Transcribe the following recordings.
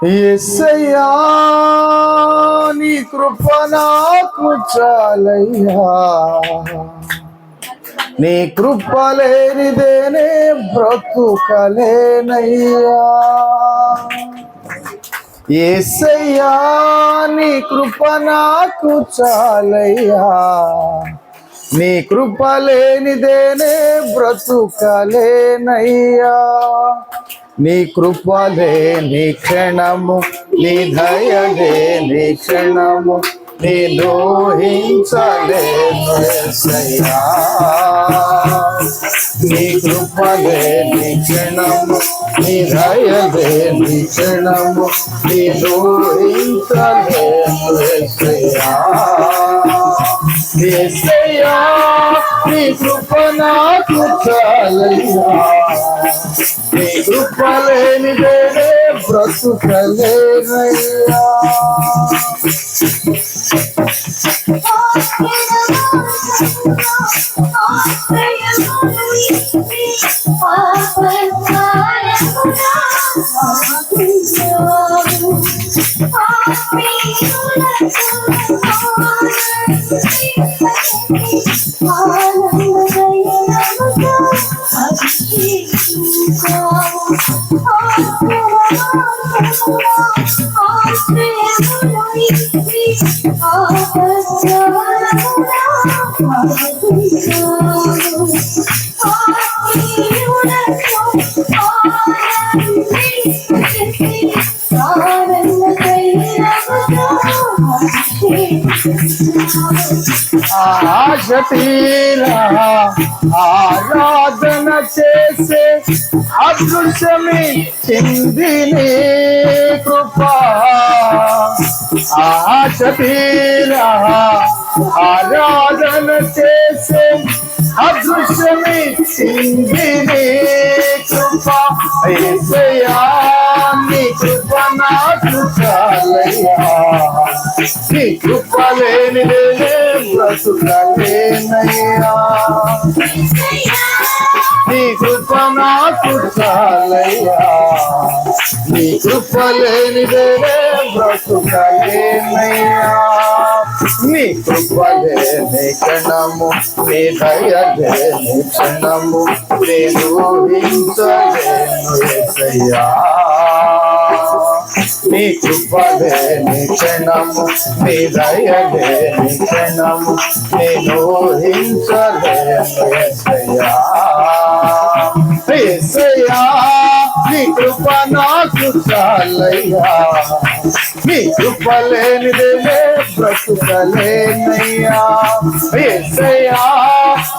యేసయ్యా నీ కృప నాకు చాలయ్యా, నీ కృప లేనిదేనే బ్రతుకలేనయ్యా. యేసయ్యా నీ కృప నాకు చాలయ్యా, నీ కృప లేనిదేనే బ్రతుకలేనయ్యా. నీ కృపలే నీ క్షణము, నీ దయలే నీ క్షణము, నేను ఊహించలేను యేసయ్యా. నీ కృపలే నీ క్షణము, నీ దయలే నీ క్షణము, నేను ఊహించలేను యేసయ్యా. యేసయ్యా నీ కృప నాకు చాలయ్యా, నీ కృప లేనిదేనే బ్రతుకలేనయ్యా. ఆశ తీరా ఆరాధన చేసే అదృశ్యమి చింది నీ కృప. ఆశ తీరా ఆరాధన చేసే అదృశ్యమి చింది నీ కృప. యేసయ్యా నీ కృప నాకు చాలయ్యా, నీ కృప లేనిదేనే బ్రతుకలేనయ్యా. నీ కృప నాకు చాలయ్యా, నీ కృప లేనిదేనే బ్రతుకలేనయ్యా. నీ కృప లేని క్షణము, నీ దయ లేని క్షణము, నేను ఊహించలేను యేసయ్యా. నీ కృప లేని క్షణము, నీ దయ లేని క్షణము, నేను ఊహించలేను యేసయ్యా. యేసయ్యా నీ కృప నాకు చాలయ్యా, నీ కృప లేనిదేనే బ్రతుకలేనయ్యా. యేసయ్యా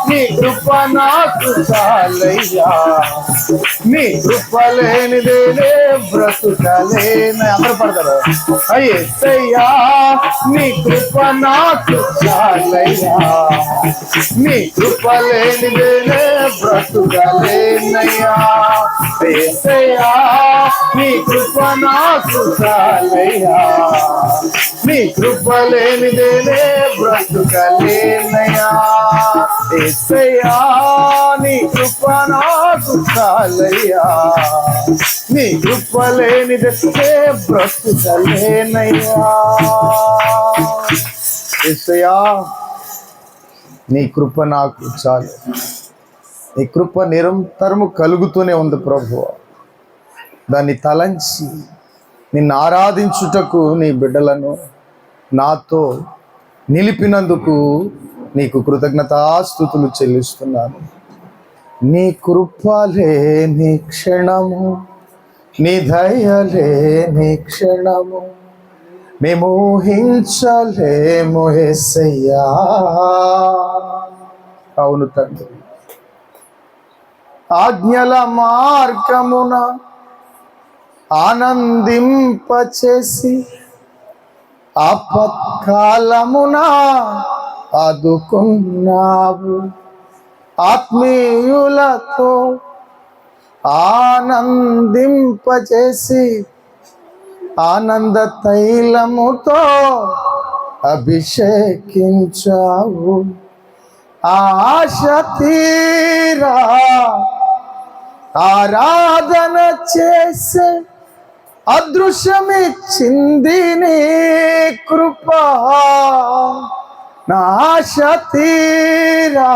నీ కృప నాకు చాలయ్యా, నీ కృప లేనిదేనే బ్రతుకలేనయ్యా. అందరూ పడతారు. యేసయ్యా నీ కృప నాకు చాలయ్యా, నీ కృప లేనిదేనే బ్రతుకలేనయ్యా. యేసయ్యా నీ కృప నాకు చాలయ్యా, నీ కృప లేనిదేనే బ్రతుకలేనయ్యా. యేసయ్యా నీ కృప నాకు చాలయ్యా, నీ కృప లేనిదే బ్రతుకలేనయ్యా. యేసయ్యా నీ కృప నాకు చాలు, నీ కృప నిరంతరము కలుగుతూనే ఉంది ప్రభువా. దాన్ని తలంచి నిన్ను ఆరాధించుటకు నీ బిడ్డలను నాతో నిలిపినందుకు నీకు కృతజ్ఞతాస్తుతులు చెల్లిస్తున్నాను. నీ కృపలే నీ క్షణము, నీ దయలే నీ క్షణము, మేము ఊహించలేము యేసయ్యా. అవును తండ్రి, ఆజ్ఞల మార్గమున ఆనందింపచేసి ఆపత్కాలమున ఆదుకున్నావు. ఆత్మీయులతో ఆనందింపచేసి ఆనంద తైలముతో అభిషేకించావు. ఆశ తీరా ఆరాధన చేసే అదృశ్యమిచ్చింది నీ కృప, నా ఆశ తీరా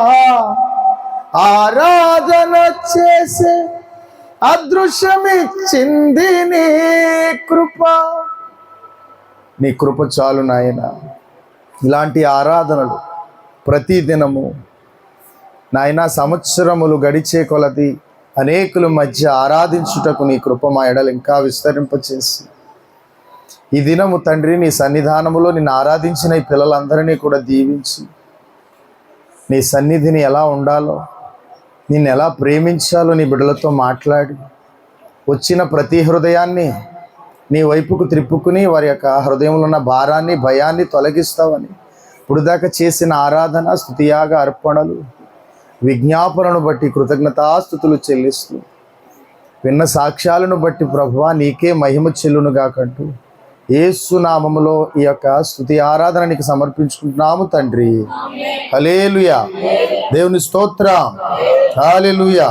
ఆరాధన చేసే అదృశ్యమిచ్చింది నీ కృప. నీ కృప చాలు నాయన. ఇలాంటి ఆరాధనలు ప్రతిదినము నాయన సంవత్సరములు గడిచే కొలది అనేకుల మధ్య ఆరాధించుటకు నీ కృప మా ఎడలు ఇంకా విస్తరింపచేసి ఈ దినము తండ్రి నీ సన్నిధానములో నిన్ను ఆరాధించిన ఈ పిల్లలందరినీ కూడా దీవించి నీ సన్నిధిని ఎలా ఉండాలో, నిన్ను ఎలా ప్రేమించాలో నీ బిడ్డలతో మాట్లాడి వచ్చిన ప్రతి హృదయాన్ని నీ వైపుకు త్రిప్పుకుని వారి యొక్క హృదయంలో ఉన్న భారాన్ని భయాన్ని తొలగిస్తావని ఇప్పుడు దాకా చేసిన ఆరాధన స్తుతియాగ అర్పణలు విజ్ఞాపనను బట్టి కృతజ్ఞతాస్తుతులు చెల్లిస్తూ విన్న సాక్ష్యాలను బట్టి ప్రభువా నీకే మహిమ చెల్లునుగాకంటూ యేసు నామములో ఈ యొక్క స్తుతి ఆరాధన నీకు సమర్పించుకుంటున్నాము తండ్రి. హల్లెలూయా. దేవుని స్తోత్రం. హల్లెలూయా.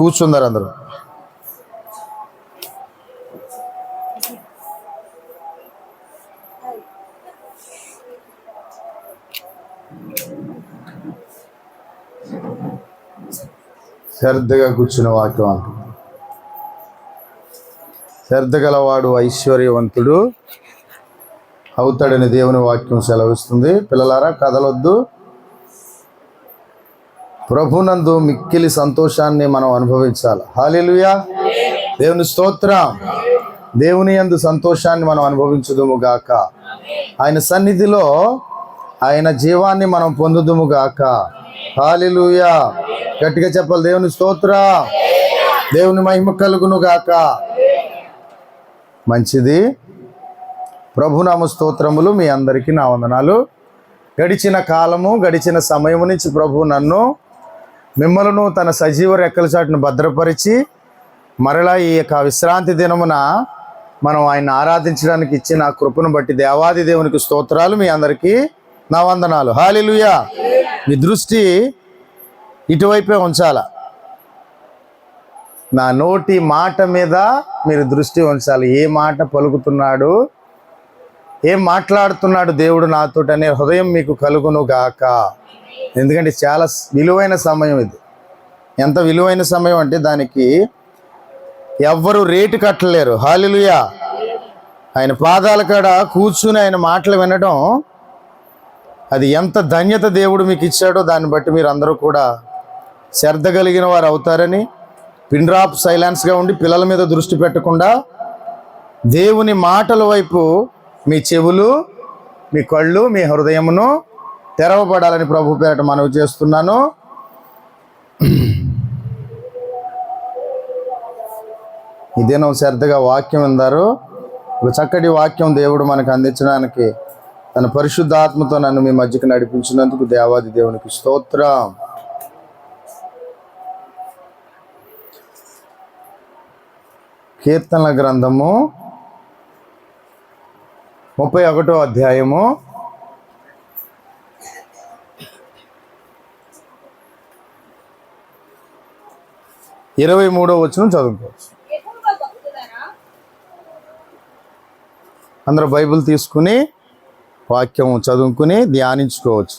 కూర్చుందరు అందరూ. శ్రద్ధగా కూర్చున్న వాక్యం అంటుంది. శ్రద్ధ గలవాడు ఐశ్వర్యవంతుడు అవుతాడని దేవుని వాక్యం సెలవిస్తుంది. పిల్లలారా, కదలొద్దు. ప్రభునందు మిక్కిలి సంతోషాన్ని మనం అనుభవించాలి. హల్లెలూయా. దేవుని స్తోత్రం. దేవుని యందు సంతోషాన్ని మనం అనుభవించుదుము గాక. ఆయన సన్నిధిలో ఆయన జీవాన్ని మనం పొందుదుము గాక. హల్లెలూయా. గట్టిగా చెప్పాలి. దేవుని స్తోత్రం. దేవుని మహిమ కలుగును గాక. మంచిది. ప్రభునామ స్తోత్రములు. మీ అందరికీ నా వందనాలు. గడిచిన కాలము గడిచిన సమయము నుంచి ప్రభు నన్ను మిమ్మలను తన సజీవ రెక్కల చాటును భద్రపరిచి మరలా ఈ యొక్క విశ్రాంతి దినమున మనం ఆయన ఆరాధించడానికి ఇచ్చిన కృపను బట్టి దేవాది దేవునికి స్తోత్రాలు. మీ అందరికీ నా వందనాలు. హల్లెలూయా. మీ దృష్టి ఇటువైపే ఉంచాల. నా నోటి మాట మీద మీరు దృష్టి ఉంచాలి. ఏ మాట పలుకుతున్నాడు, ఏం మాట్లాడుతున్నాడు దేవుడు నాతోటి అనే హృదయం మీకు కలుగును గాక. ఎందుకంటే చాలా విలువైన సమయం ఇది. ఎంత విలువైన సమయం అంటే దానికి ఎవ్వరు రేటు కట్టలేరు. హల్లెలూయా. ఆయన పాదాల కాడ కూర్చుని ఆయన మాటలు వినడం, అది ఎంత ధన్యత దేవుడు మీకు ఇచ్చాడో దాన్ని బట్టి మీరు అందరూ కూడా శ్రద్ధ కలిగిన వారు అవుతారని, పిన్ డ్రాప్ సైలెన్స్గా ఉండి పిల్లల మీద దృష్టి పెట్టకుండా దేవుని మాటల వైపు మీ చెవులు, మీ కళ్ళు, మీ హృదయమును తెరవబడాలని ప్రభు పేరట మనవి చేస్తున్నాను. ఇదేనో శ్రద్ధగా వాక్యం విందారు. ఒక చక్కటి వాక్యం దేవుడు మనకు అందించడానికి తన పరిశుద్ధాత్మతో నన్ను మీ మధ్యకి నడిపించినందుకు దేవాది దేవునికి స్తోత్రం. కీర్తనల గ్రంథము 31వ అధ్యాయము 23వ వచనం చదువుకోవచ్చు. అందరూ బైబిల్ తీసుకుని వాక్యం చదువుకుని ధ్యానించుకోవచ్చు.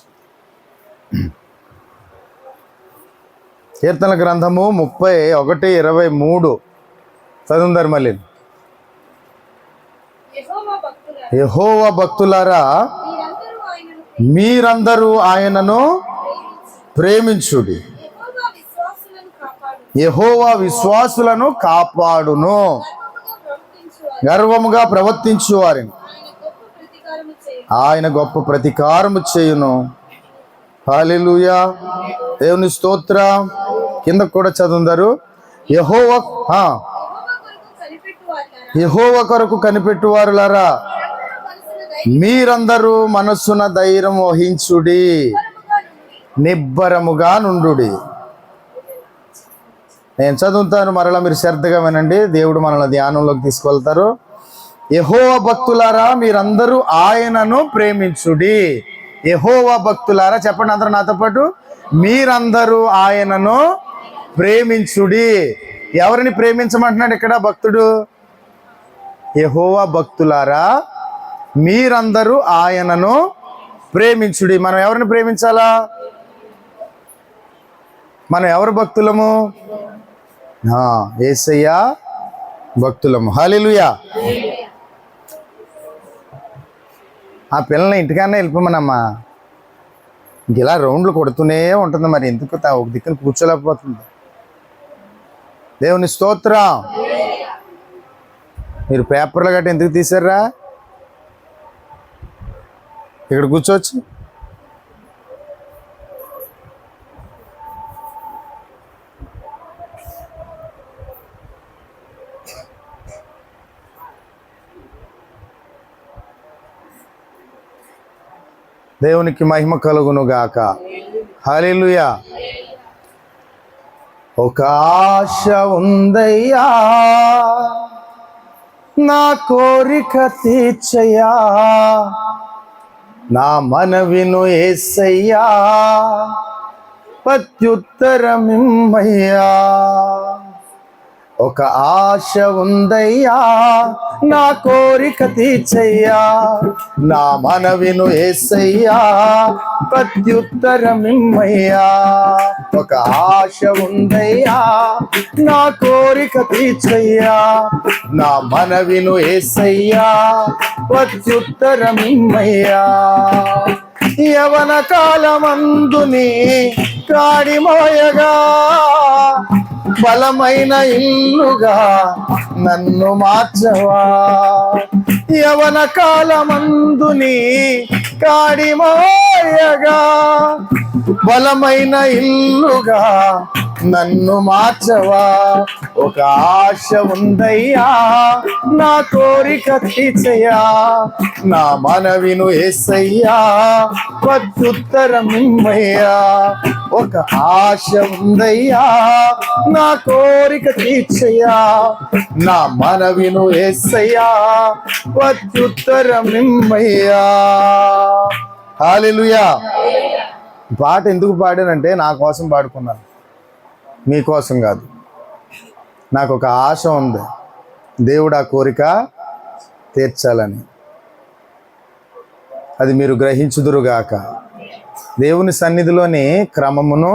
కీర్తనల గ్రంథము 31:23 చదువుదారు. మళ్ళీ యెహోవా భక్తులారా, మీరందరూ ఆయనను ప్రేమించుడి. యెహోవా విశ్వాసులను కాపాడును, గర్వముగా ప్రవర్తించు వారిని ఆయన గొప్ప ప్రతీకారము చేయును. హల్లెలూయా. దేవుని స్తోత్రం. కింద కూడా చదువుదారు. యెహోవా కొరకు కనిపెట్టువారులారా, మీరందరూ మనస్సున ధైర్యం వహించుడి, నిబ్బరముగా నుండుడి. నేను చదువుతాను, మరలా మీరు శ్రద్ధగా వినండి. దేవుడు మనల్ని ధ్యానంలోకి తీసుకెళ్తారు. యెహోవా భక్తులారా, మీరందరూ ఆయనను ప్రేమించుడి. యెహోవా భక్తులారా చెప్పండి అందరూ నాతో పాటు. మీరందరూ ఆయనను ప్రేమించుడి. ఎవరిని ప్రేమించమంటున్నాడు ఇక్కడ భక్తుడు? యెహోవా భక్తులారా మీరందరూ ఆయనను ప్రేమించుడి. మనం ఎవరిని ప్రేమించాలా? మనం ఎవరు భక్తులము? యేసయ్య భక్తులము. హల్లెలూయా. ఆ పిల్లల్ని ఇంటికన్నా వెళ్ళిపోమనమ్మా. ఇలా రౌండ్లు కొడుతూనే ఉంటుంది. మరి ఎందుకు ఒక దిక్కున కూర్చోలేకపోతుంది? దేవుని స్తోత్రం. మీరు పేపర్లు గట్ట ఎందుకు తీసారా? ఇక్కడ కూర్చోవచ్చు. దేవునికి మహిమ కలుగును గాక. హల్లెలూయా. ఒక ఆశ ఉందయ్యా, నా కోరిక తీర్చయ్యా, నా మనవిను యేసయ్యా, ప్రత్యుత్తరమిమ్మయ్యా. ఒక ఆశ ఉందయ్యా, నా కోరిక తీర్చయ్యా, నా మనవిను యేసయ్యా, ప్రత్యుత్తరమిమ్మయ్యా. ఒక ఆశ ఉందయ్యా, నా కోరిక తీర్చయ్యా, నా మనవిను యేసయ్యా, ప్రత్యుత్తరమిమ్మయ్యా. యవన కాలమందుని కాడిమోయగా, బలమైన ఇల్లుగా నన్ను మార్చవా. యవన కాలమందుని కాడిమోయగా, బలమైన ఇల్లుగా నన్ను మార్చవా. ఒక ఆశ ఉందయ్యా, నా కోరిక తీర్చయ్యా, నా మనవిను యేసయ్యా, ప్రత్యుత్తరమిమ్మయ్యా. ఒక ఆశ ఉందయ్యా, నా కోరిక తీర్చయ్యా, నా మనవిను యేసయ్యా, ప్రత్యుత్తరమిమ్మయ్యా. హల్లెలూయా. పాట ఎందుకు పాడానంటే నా కోసం పాడుకున్నాను, మీకోసం కాదు. నాకు ఒక ఆశ ఉంది, దేవుడు ఆ కోరిక తీర్చాలని. అది మీరు గ్రహించుదురుగాక. దేవుని సన్నిధిలోని క్రమమును,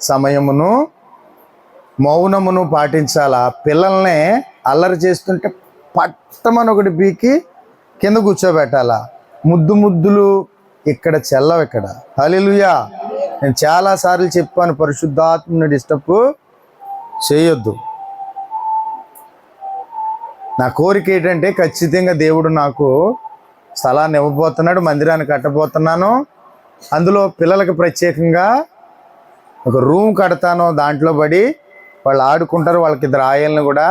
సమయమును, మౌనమును పాటించాలా. పిల్లల్ని అల్లరి చేస్తుంటే పట్టమని ఒకటి పీకి కింద కూర్చోబెట్టాలా. ముద్దులు ఇక్కడ చెల్లవు. ఇక్కడ హల్లెలూయా. నేను చాలాసార్లు చెప్పాను, పరిశుద్ధాత్మని డిస్టర్బ్ చేయొద్దు. నా కోరిక ఏంటంటే ఖచ్చితంగా దేవుడు నాకు స్థలాన్ని ఇవ్వబోతున్నాడు, మందిరాన్ని కట్టబోతున్నాను. అందులో పిల్లలకి ప్రత్యేకంగా ఒక రూమ్ కడతాను, దాంట్లో పడి వాళ్ళు ఆడుకుంటారు. వాళ్ళకి 2 ఆయల్ని కూడా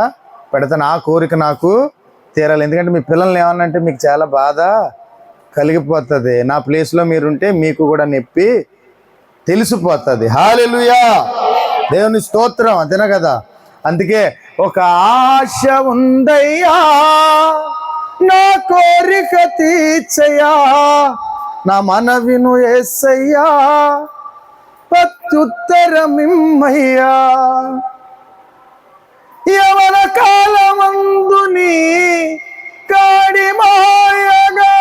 పెడతాను. ఆ కోరిక నాకు తీరాలి. ఎందుకంటే మీ పిల్లల్ని ఏమన్నంటే మీకు చాలా బాధ కలిగిపోతుంది. నా ప్లేస్లో మీరుంటే మీకు కూడా నొప్పి తెలిసిపోతుంది. హల్లెలూయా. దేవుని స్తోత్రం. అంతేనా కదా? అందుకే ఒక ఆశ ఉందయ్యా, నా కోరిక తీర్చయ్యా, నా మనవిను యేసయ్యా, ప్రత్యుత్తరమిమ్మయ్యా. యవన కాలమందుని కాడిమోయగా,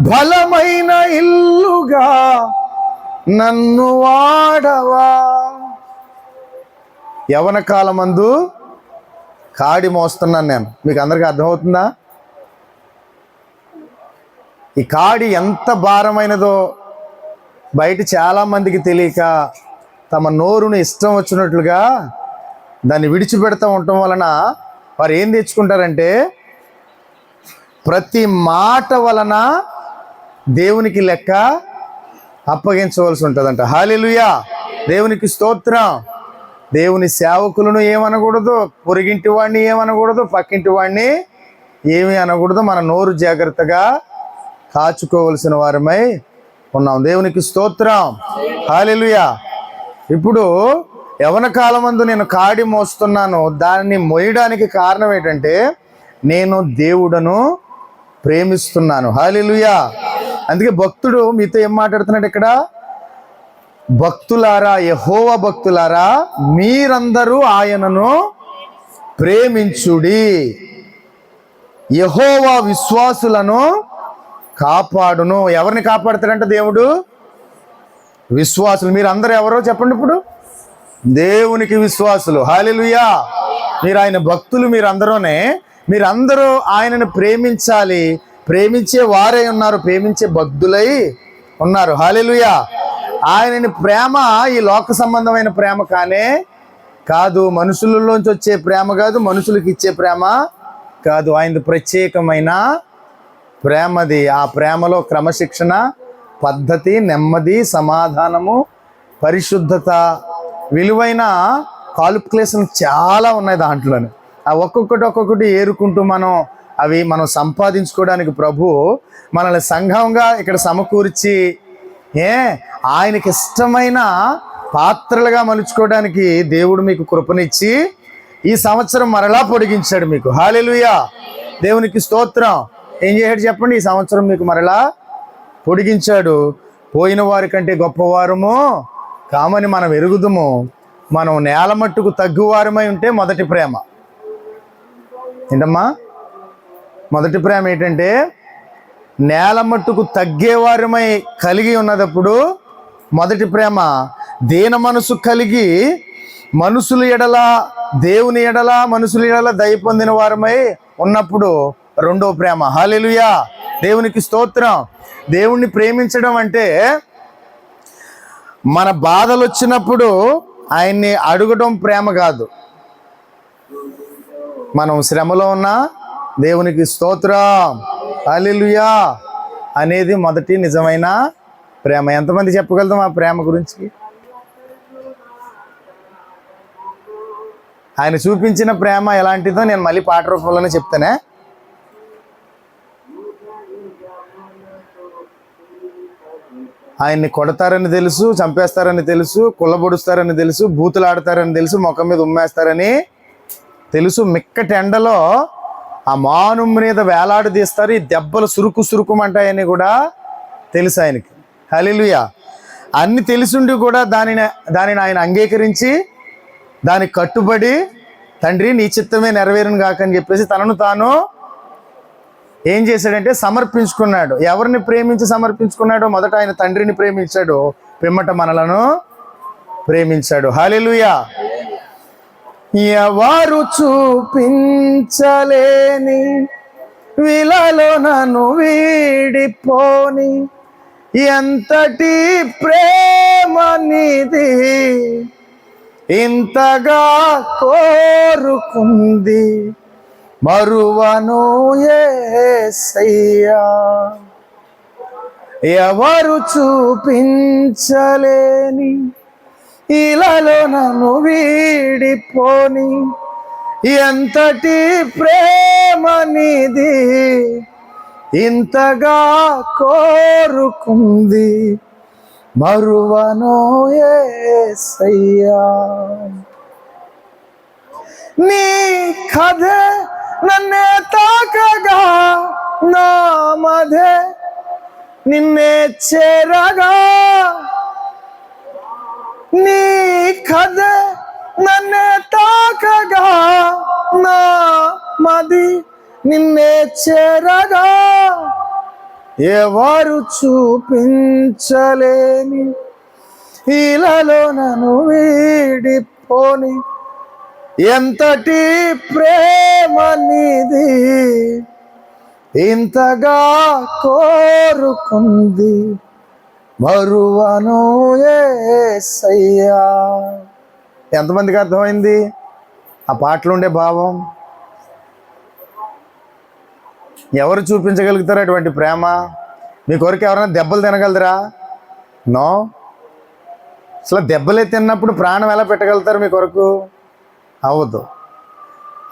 బలమైన ఇల్లుగా నన్ను వాడవా. యవన కాలమందు కాడి మోస్తున్నాను నేను. మీకు అందరికీ అర్థమవుతుందా? ఈ కాడి ఎంత భారమైనదో బయట చాలామందికి తెలియక తమ నోరుని ఇష్టం వచ్చినట్లుగా దాన్ని విడిచిపెడతా ఉండటం వలన వారు ఏం తెచ్చుకుంటారంటే ప్రతి మాట వలన దేవునికి లెక్క అప్పగించవలసి ఉంటుందంట. హల్లెలూయా. దేవునికి స్తోత్రం. దేవుని సేవకులను ఏమనకూడదు, పొరిగింటి వాడిని ఏమనకూడదు, పక్కింటి వాడిని ఏమి అనకూడదు. మన నోరు జాగ్రత్తగా కాచుకోవలసిన వారమై ఉన్నాం. దేవునికి స్తోత్రం. హల్లెలూయా. ఇప్పుడు యవన కాలమందు నేను కాడి మోస్తున్నాను. దాన్ని మోయడానికి కారణం ఏంటంటే నేను దేవుడను ప్రేమిస్తున్నాను. హల్లెలూయా. అందుకే భక్తుడు మీతో ఏం మాట్లాడుతున్నాడు ఇక్కడ? భక్తులారా, యెహోవా భక్తులారా, మీరందరూ ఆయనను ప్రేమించుడి. యెహోవా విశ్వాసులను కాపాడును. ఎవరిని కాపాడుతాడంట దేవుడు? విశ్వాసులు. మీరు అందరూ ఎవరో చెప్పండి ఇప్పుడు? దేవునికి విశ్వాసులు. హల్లెలూయా. మీరు ఆయన భక్తులు. మీరందరూ ఆయనను ప్రేమించాలి. ప్రేమించే వారే ఉన్నారు, ప్రేమించే భక్తులై ఉన్నారు. హల్లెలూయా. ఆయనని ప్రేమ ఈ లోక సంబంధమైన ప్రేమ కాదు, మనుషులలోంచి వచ్చే ప్రేమ కాదు, మనుషులకు ఇచ్చే ప్రేమ కాదు. ఆయనది ప్రత్యేకమైన ప్రేమది. ఆ ప్రేమలో క్రమశిక్షణ, పద్ధతి, నెమ్మది, సమాధానము, పరిశుద్ధత, విలువైన క్వాలిఫికేషన్ చాలా ఉన్నాయి దాంట్లోనే. ఆ ఒక్కొక్కటి ఏరుకుంటూ మనం సంపాదించుకోవడానికి ప్రభు మనల్ని సంఘంగా ఇక్కడ సమకూర్చి ఆయనకి ఇష్టమైన పాత్రలుగా మలుచుకోవడానికి దేవుడు మీకు కృపనిచ్చి ఈ సంవత్సరం మరలా పొడిగించాడు మీకు. హల్లెలూయా. దేవునికి స్తోత్రం. ఏం చేశాడు చెప్పండి? ఈ సంవత్సరం మీకు మరలా పొడిగించాడు. పోయిన వారి కంటే గొప్పవారము కామని మనం ఎరుగుదుము. మనం నేల మట్టుకు తగ్గువారమై ఉంటే మొదటి ప్రేమ ఏంటమ్మా? మొదటి ప్రేమ ఏంటంటే నేల మట్టుకు తగ్గేవారమై కలిగి ఉన్నదప్పుడు మొదటి ప్రేమ. దీన మనసు కలిగి మనుషుల ఎడల, దేవుని ఎడల, మనుషుల ఎడల దయ పొందిన వారమై ఉన్నప్పుడు రెండో ప్రేమ. హల్లెలూయా. దేవునికి స్తోత్రం. దేవుణ్ణి ప్రేమించడం అంటే మన బాధలు వచ్చినప్పుడు ఆయన్ని అడగడం ప్రేమ కాదు. మనం శ్రమలో ఉన్నా దేవునికి స్తోత్రం, హల్లెలూయా అనేది మొదటి నిజమైన ప్రేమ. ఎంతమంది చెప్పగలుగుతాం ఆ ప్రేమ గురించి? ఆయన చూపించిన ప్రేమ ఎలాంటిదో నేను మళ్ళీ పాట రూపంలోనే చెప్తానే. ఆయన్ని కొడతారని తెలుసు, చంపేస్తారని తెలుసు, కుల్లబొడుస్తారని తెలుసు, బూతులాడతారని తెలుసు, ముఖం మీద ఉమ్మేస్తారని తెలుసు. మిక్కటి ఎండలో ఆ మాను మీద వేలాడదీస్తారు. ఈ దెబ్బలు సురుకుమంటాయని కూడా తెలుసు ఆయనకి. హల్లెలూయా. అన్ని తెలిసిండి కూడా దానిని ఆయన అంగీకరించి దానికి కట్టుబడి, తండ్రి నీ చిత్తమే నెరవేరును గాక అని చెప్పేసి తనను తాను ఏం చేశాడంటే సమర్పించుకున్నాడు. ఎవరిని ప్రేమించి సమర్పించుకున్నాడో? మొదట ఆయన తండ్రిని ప్రేమించాడు, పిమ్మట మనలను ప్రేమించాడు. హల్లెలూయా. ఎవరు చూపించలేని విలలో నన్ను వీడిపోని ఎంతటి ప్రేమ నీది, ఇంతగా కోరుకుంది మరువను యేసయ్యా. ఎవరు చూపించలేని ఇలాలో నన్ను వీడిపోని ఎంతటి ప్రేమ నీది, ఇంతగా కోరుకుంది మరువను యేసయ్యా. నీ కథే నన్నే తాకగా, నా మధే నిన్నే చేరగా, నీ కథ నన్నే తాకగా, నా మది నిన్నే చేరగా, ఎవరు చూపించలేని ఇలాలో నన్ను వీడిపోని ఎంతటి ప్రేమ నీది, ఇంతగా కోరుకుంది మరువను యేసయ్యా. ఎంతమందికి అర్థమైంది ఆ పాటలో ఉండే భావం? ఎవరు చూపించగలుగుతారు అటువంటి ప్రేమ? మీ కొరకు ఎవరైనా దెబ్బలు తినగలరా? నో. అసలు దెబ్బలే తిన్నప్పుడు ప్రాణం ఎలా పెట్టగలుగుతారు మీ కొరకు? అవ్వదు.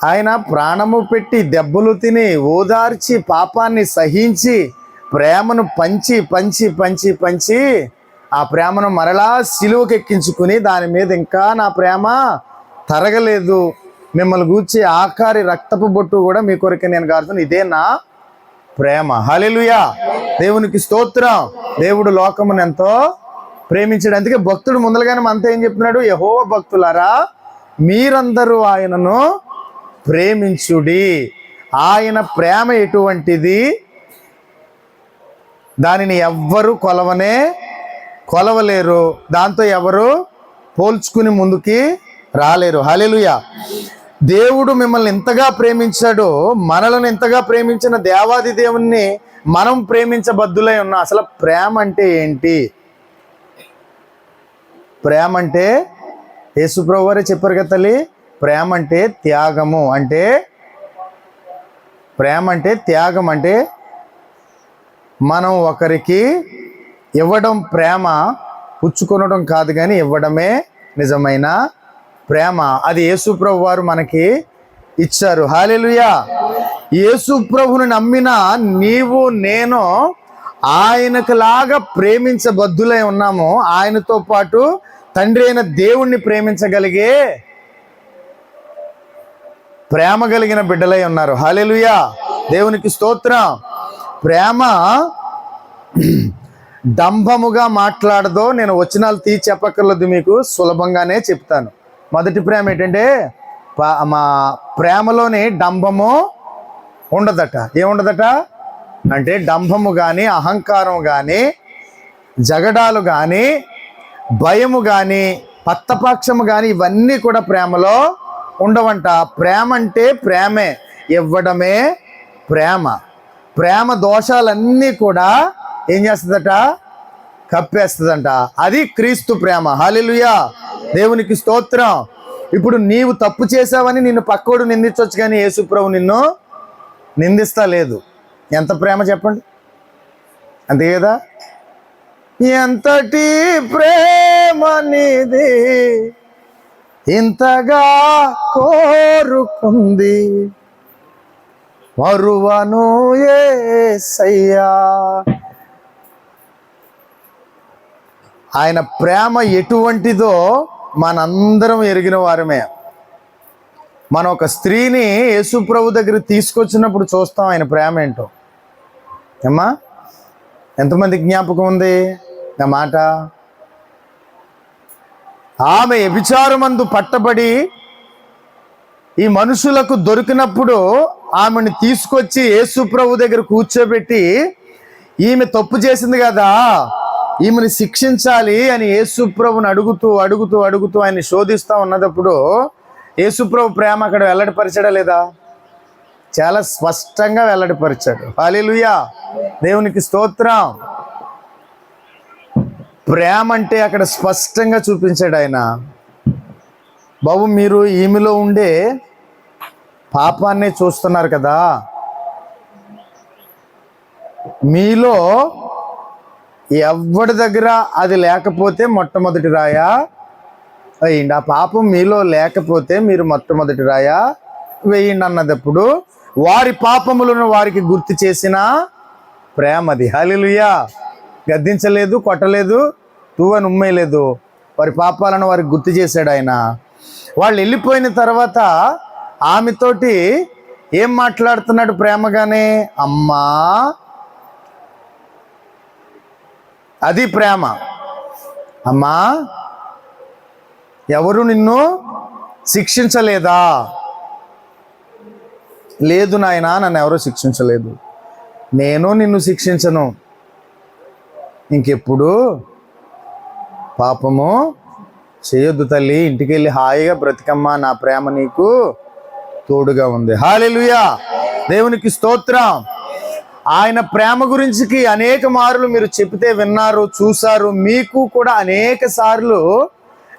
ఆయన ప్రాణము పెట్టి దెబ్బలు తిని ఓదార్చి పాపాన్ని సహించి ప్రేమను పంచి పంచి పంచి పంచి ఆ ప్రేమను మరలా సిలువకు ఎక్కించుకుని దాని మీద ఇంకా నా ప్రేమ తరగలేదు, మిమ్మల్ని గూర్చి ఆఖరి రక్తపు బొట్టు కూడా మీ కొరకే నేను కారుతాను, ఇదే నా ప్రేమ. హల్లెలూయా. దేవునికి స్తోత్రం. దేవుడు లోకమును ఎంతో ప్రేమించాడు. అందుకే భక్తుడు ముందరగానే మనతో ఏం చెప్తున్నాడు? యెహోవా భక్తులారా మీరందరూ ఆయనను ప్రేమించుడి. ఆయన ప్రేమ ఎటువంటిది, దానిని ఎవ్వరు కొలవలేరు, దాంతో ఎవరు పోల్చుకుని ముందుకి రాలేరు. హల్లెలూయా. దేవుడు మిమ్మల్ని ఎంతగా ప్రేమించాడో, మనలను ఎంతగా ప్రేమించిన దేవాది దేవుణ్ణి మనం ప్రేమించబద్దులై ఉన్నాం. అసలు ప్రేమ అంటే ఏంటి? ప్రేమ అంటే యేసుప్రభు వారే చెప్పారు కదా తల్లి, ప్రేమ అంటే త్యాగము. అంటే ప్రేమ అంటే త్యాగం. అంటే మనం ఒకరికి ఇవ్వడం ప్రేమ, పుచ్చుకొనడం కాదు, కానీ ఇవ్వడమే నిజమైన ప్రేమ. అది యేసుప్రభు వారు మనకి ఇచ్చారు. హల్లెలూయా. యేసుప్రభుని నమ్మిన నీవు నేను ఆయనకు లాగా ప్రేమించబద్దులై ఉన్నాము. ఆయనతో పాటు తండ్రి అయిన దేవుణ్ణి ప్రేమించగలిగే ప్రేమ కలిగిన బిడ్డలై ఉన్నారు. హల్లెలూయా. దేవునికి స్తోత్రం. ప్రేమ డంభముగా మాట్లాడదో. నేను వచనాలు తీసి చెప్పక్కర్లేదు, మీకు సులభంగానే చెప్తాను. మొదటి ప్రేమ ఏంటంటే, మా ప్రేమలోని డంభము ఉండదట. ఏముండదట అంటే, డంభము కానీ, అహంకారం కానీ, జగడాలు కానీ, భయము కానీ, పత్తపాక్షము కానీ, ఇవన్నీ కూడా ప్రేమలో ఉండవంట. ప్రేమ అంటే ప్రేమే, ఇవ్వడమే ప్రేమ. ప్రేమ దోషాలన్నీ కూడా ఏం చేస్తుందట? కప్పేస్తుందంట. అది క్రీస్తు ప్రేమ. హల్లెలూయా. దేవునికి స్తోత్రం. ఇప్పుడు నీవు తప్పు చేసావని నిన్ను పక్కోడు నిందించవచ్చు, కానీ యేసుప్రభు నిన్ను నిందిస్తా లేదు. ఎంత ప్రేమ చెప్పండి, అంతే కదా? ఎంతటి ప్రేమ నీది, ఇంతగా కోరుకుంది, మరువను యేసయ్యా. ఆయన ప్రేమ ఎటువంటిదో మనందరం ఎరిగిన వారమే. మనం ఒక స్త్రీని యేసుప్రభు దగ్గర తీసుకొచ్చినప్పుడు చూస్తాం ఆయన ప్రేమ ఏంటో. ఏమ్మా, ఎంతమంది జ్ఞాపకం ఉంది ఆ మాట? ఆమె వ్యభిచారమందు పట్టబడి ఈ మనుషులకు దొరికినప్పుడు ఆమెను తీసుకొచ్చి యేసుప్రభు దగ్గర కూర్చోబెట్టి, ఈమె తప్పు చేసింది కదా, ఈమెను శిక్షించాలి అని యేసుప్రభుని అడుగుతూ అడుగుతూ అడుగుతూ ఆయన శోధిస్తూ ఉన్నప్పుడు యేసుప్రభు ప్రేమ అక్కడ వెల్లడిపరిచాడా లేదా? చాలా స్పష్టంగా వెల్లడిపరిచాడు. హల్లెలూయా. దేవునికి స్తోత్రం. ప్రేమ అంటే అక్కడ స్పష్టంగా చూపించాడు ఆయన. బాబు, మీరు ఈమెలో ఉండే పాపాన్ని చూస్తున్నారు కదా, మీలో ఎవరి దగ్గర అది లేకపోతే మొట్టమొదటి రాయా వేయండి. ఆ పాపం మీలో లేకపోతే మీరు మొట్టమొదటి రాయా వేయండి అన్నదప్పుడు వారి పాపములను వారికి గుర్తు చేసిన ప్రేమది. హల్లెలూయా. గద్దించలేదు, కొట్టలేదు, తువ్వని ఉమ్మేయలేదు. వారి పాపాలను వారికి గుర్తు చేశాడు ఆయన. వాళ్ళు వెళ్ళిపోయిన తర్వాత ఆమెతోటి ఏం మాట్లాడుతున్నాడు ప్రేమగానే? అమ్మా. అది ప్రేమ. అమ్మా, ఎవరు నిన్ను శిక్షించలేదా? లేదు నాయనా, నన్ను ఎవరూ శిక్షించలేదు, నేను నిన్ను శిక్షించను, ఇంకెప్పుడు పాపము చేయొద్దు తల్లి, ఇంటికి వెళ్ళి హాయిగా బ్రతికమ్మా, నా ప్రేమ నీకు తోడుగా ఉంది. హల్లెలూయా. దేవునికి స్తోత్రం. ఆయన ప్రేమ గురించి అనేక మార్లు మీరు చెప్తే విన్నారు, చూశారు. మీకు కూడా అనేక సార్లు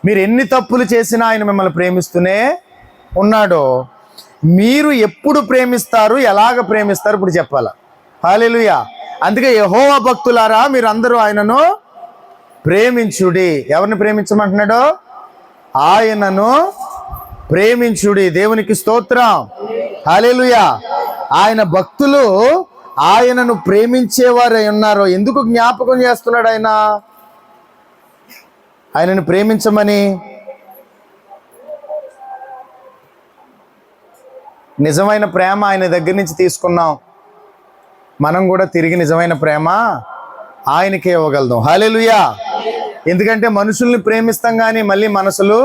మీరు ఎన్ని తప్పులు చేసినా ఆయన మిమ్మల్ని ప్రేమిస్తూనే ఉన్నాడు. మీరు ఎప్పుడు ప్రేమిస్తారు, ఎలాగ ప్రేమిస్తారు ఇప్పుడు చెప్పాల. హల్లెలూయా. అందుకే యెహోవా భక్తులారా మీరు అందరూ ఆయనను ప్రేమించుడి. ఎవరిని ప్రేమించమంటున్నాడు? ఆయనను ప్రేమించుడి. దేవునికి స్తోత్రం. హల్లెలూయా. ఆయన భక్తులు ఆయనను ప్రేమించేవారై ఉన్నారు. ఎందుకు జ్ఞాపకం చేస్తున్నాడు ఆయన ఆయనను ప్రేమించమని? నిజమైన ప్రేమ ఆయన దగ్గర నుంచి తీసుకున్నాం, మనం కూడా తిరిగి నిజమైన ప్రేమ ఆయనకే ఇవ్వగలుగుతాం. హల్లెలూయా. ఎందుకంటే మనుషుల్ని ప్రేమిస్తాం కానీ మళ్ళీ మనసులు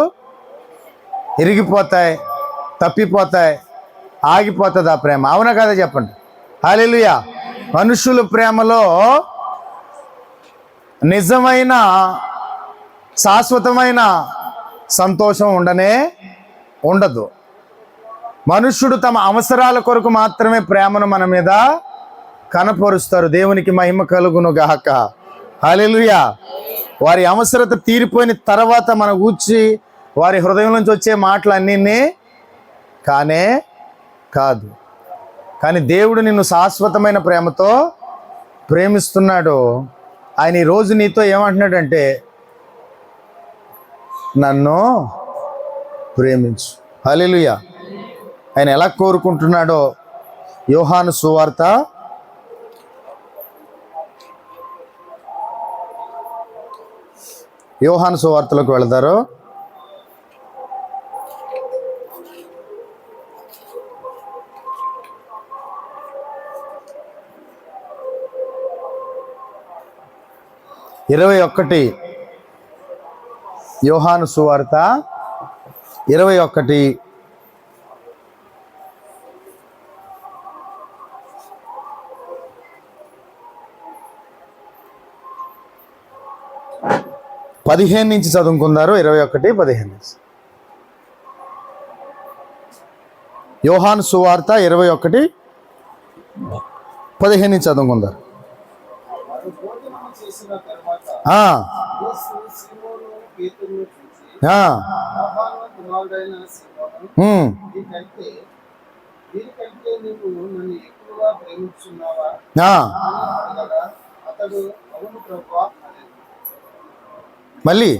ఇరిగిపోతాయి, తప్పిపోతాయి, ఆగిపోతుంది ఆ ప్రేమ. అవునా కదా చెప్పండి. హల్లెలూయా. మనుషుల ప్రేమలో నిజమైన శాశ్వతమైన సంతోషం ఉండదు. మనుష్యుడు తమ అవసరాల కొరకు మాత్రమే ప్రేమను మన మీద కనపరుస్తారు. దేవునికి మహిమ కలుగును గాక. హల్లెలూయా. వారి అవసరత తీరిపోయిన తర్వాత మన గూర్చి వారి హృదయం నుంచి వచ్చే మాటలు అన్నీ కాదు. కానీ దేవుడు నిన్ను శాశ్వతమైన ప్రేమతో ప్రేమిస్తున్నాడు. ఆయన ఈరోజు నీతో ఏమంటున్నాడంటే, నన్ను ప్రేమించు. హల్లెలూయా. ఆయన ఎలా కోరుకుంటున్నాడో యోహాను సువార్త 21 వెళతారు. యోహాను సువార్త 21 15 నుంచి చదువుకుందారు. 21:15. యోహాను సువార్త 21:15 నుంచి చదువుకుందారు. మళ్ళీ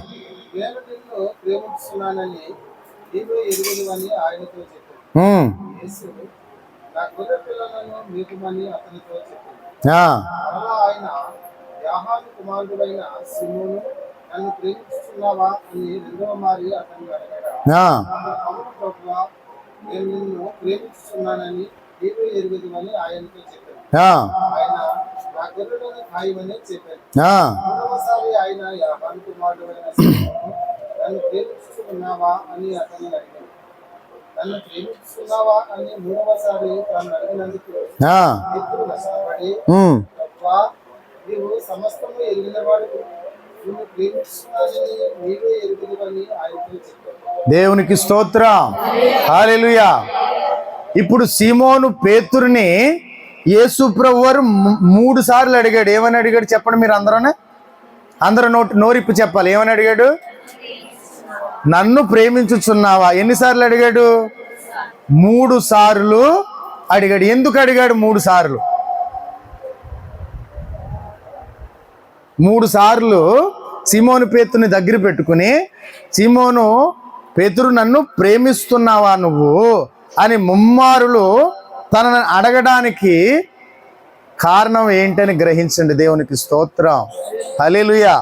దేవునికి స్తోత్రం. హల్లెలూయా. ఇప్పుడు సీమోను పేతురుని యేసు ప్రభువారు 3 సార్లు అడిగాడు. ఏమని అడిగాడు చెప్పండి మీరు అందరూ నోరిప్పి చెప్పాలి. ఏమని అడిగాడు? నన్ను ప్రేమించుచున్నావా? ఎన్నిసార్లు అడిగాడు? 3 సార్లు అడిగాడు. ఎందుకు అడిగాడు 3 సార్లు? 3 సార్లు సీమోను పేతురుని దగ్గర పెట్టుకుని, సీమోను పేతురు నన్ను ప్రేమిస్తున్నావా నువ్వు అని ముమ్మారులు తనని అడగడానికి కారణం ఏంటని గ్రహించండి. దేవునికి స్తోత్రం. హల్లెలూయా.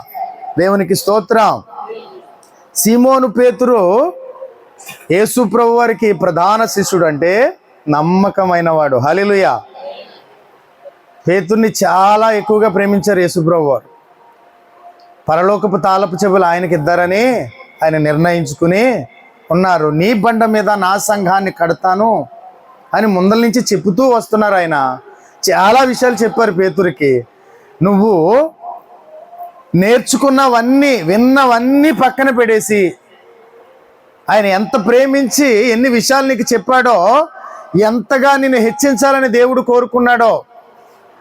దేవునికి స్తోత్రం. సీమోను పేతురు యేసు ప్రభువారికి ప్రధాన శిష్యుడు, అంటే నమ్మకమైన వాడు. హల్లెలూయా. పేతుర్ని చాలా ఎక్కువగా ప్రేమించారు యేసు ప్రభువారు. పరలోకపు తాళపు చెవులు ఆయనకి ఇద్దారని ఆయన నిర్ణయించుకుని ఉన్నారు. నీ బండ మీద నా సంఘాన్ని కడతాను అని ముందల నుంచి చెబుతూ వస్తున్నారు. ఆయన చాలా విషయాలు చెప్పారు పేతురికి. నువ్వు నేర్చుకున్నవన్నీ విన్నవన్నీ పక్కన పెడేసి ఆయన ఎంత ప్రేమించి ఎన్ని విషయాలు నీకు చెప్పాడో, ఎంతగా నిన్ను హెచ్చించాలని దేవుడు కోరుకున్నాడో,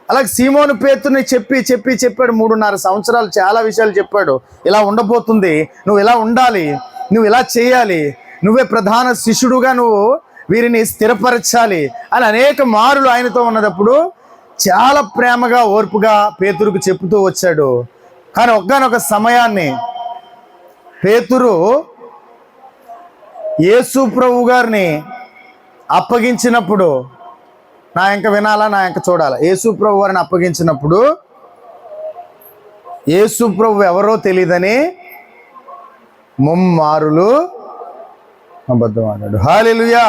అలాగే సీమోను పేతుర్ని చెప్పాడు. 3.5 సంవత్సరాలు చాలా విషయాలు చెప్పాడు. ఇలా ఉండబోతుంది, నువ్వు ఇలా ఉండాలి, నువ్వు ఇలా చేయాలి, నువ్వే ప్రధాన శిష్యుడుగా నువ్వు వీరిని స్థిరపరచాలి అని అనేక మారులు ఆయనతో ఉన్నప్పుడు చాలా ప్రేమగా ఓర్పుగా పేతురుకు చెప్తూ వచ్చాడు. కానీ ఒక్కనొక సమయాన్ని పేతురు యేసు ప్రభు గారిని అప్పగించినప్పుడు, నా ఇంక వినాలా, నా ఇంక చూడాలా, యేసు ప్రభు వారిని అప్పగించినప్పుడు యేసు ప్రభు ఎవరో తెలియదని ముమ్మారులు అబద్ధం ఆడాడు. హల్లెలూయా.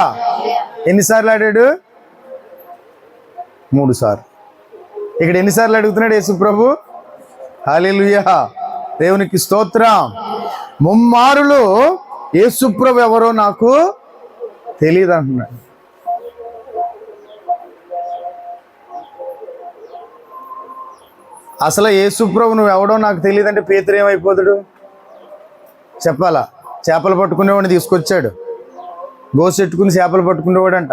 ఎన్నిసార్లు ఆడాడు? 3 సార్లు. ఇక్కడ ఎన్నిసార్లు అడుగుతున్నాడు యేసు ప్రభు? హల్లెలూయా. దేవునికి స్తోత్రం. ముమ్మారులు యేసుప్రభు ఎవరో నాకు తెలియదు అంటున్నాడు. అసలు యేసుప్రభు నువ్వు ఎవడో నాకు తెలియదంటే పేతురు ఏమైపోతాడు చెప్పాలా? చేపలు పట్టుకునేవాడిని తీసుకొచ్చాడు, గోసెట్టుకుని చేపలు పట్టుకునేవాడంట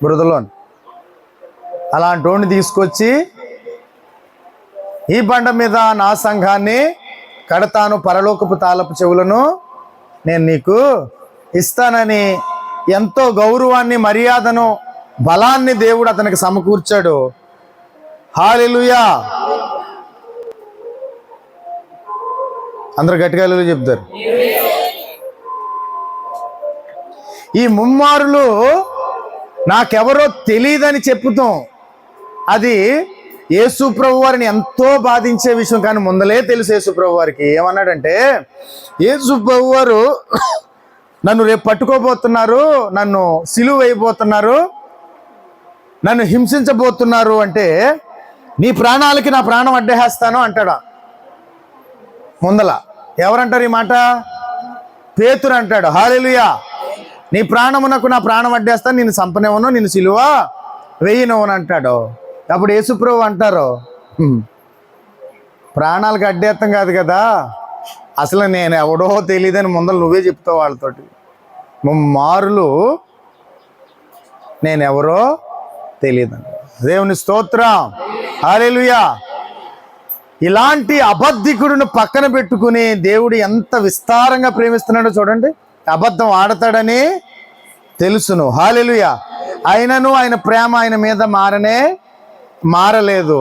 బురదలోని. అలాంటి వాడిని తీసుకొచ్చి ఈ బండ మీద నా సంఘాన్ని కడతాను, పరలోకపు తాళపు చెవులను నేను నీకు ఇస్తానని ఎంతో గౌరవాన్ని, మర్యాదను, బలాన్ని దేవుడు అతనికి సమకూర్చాడు. హల్లెలూయా. అందరు గట్టిగా హల్లెలూయా చెప్తారు. ఈ ముమ్మారులు నాకెవరో తెలియదని చెప్పుతాం, అది యేసు ప్రభు వారిని ఎంతో బాధించే విషయం. కానీ ముందలే తెలుసు యేసు ప్రభు వారికి. ఏమన్నాడంటే, యేసు ప్రభు వారు నన్ను రేపు పట్టుకోబోతున్నారు, నన్ను సిలువ వేయబోతున్నారు, నన్ను హింసించబోతున్నారు అంటే నీ ప్రాణాలకి నా ప్రాణం అడ్డేస్తాను అంటాడా ముందల. ఎవరంటారు ఈ మాట? పేతురు అంటాడు. హల్లెలూయా. నీ ప్రాణమునకు నా ప్రాణం అడ్డేస్తాను, నిన్ను చంపనివ్వను, నిన్ను సిలువ వేయనివ్వను అంటాడు. అప్పుడు యేసుప్రభు అంటారు, ప్రాణాలకు అడ్డేస్తాం కాదు కదా, అసలు నేను ఎవడో తెలియదని ముందర నువ్వే చెప్తావు వాళ్ళతోటి. ముమ్మారులు నేనెవరో తెలియదండి. దేవుని స్తోత్రం. హల్లెలూయా. ఇలాంటి అబద్ధికుడిని పక్కన పెట్టుకుని దేవుడు ఎంత విస్తారంగా ప్రేమిస్తున్నాడో చూడండి. అబద్ధం ఆడతాడని తెలుసును. హల్లెలూయా. అయినను ఆయన ప్రేమ ఆయన మీద మారలేదు.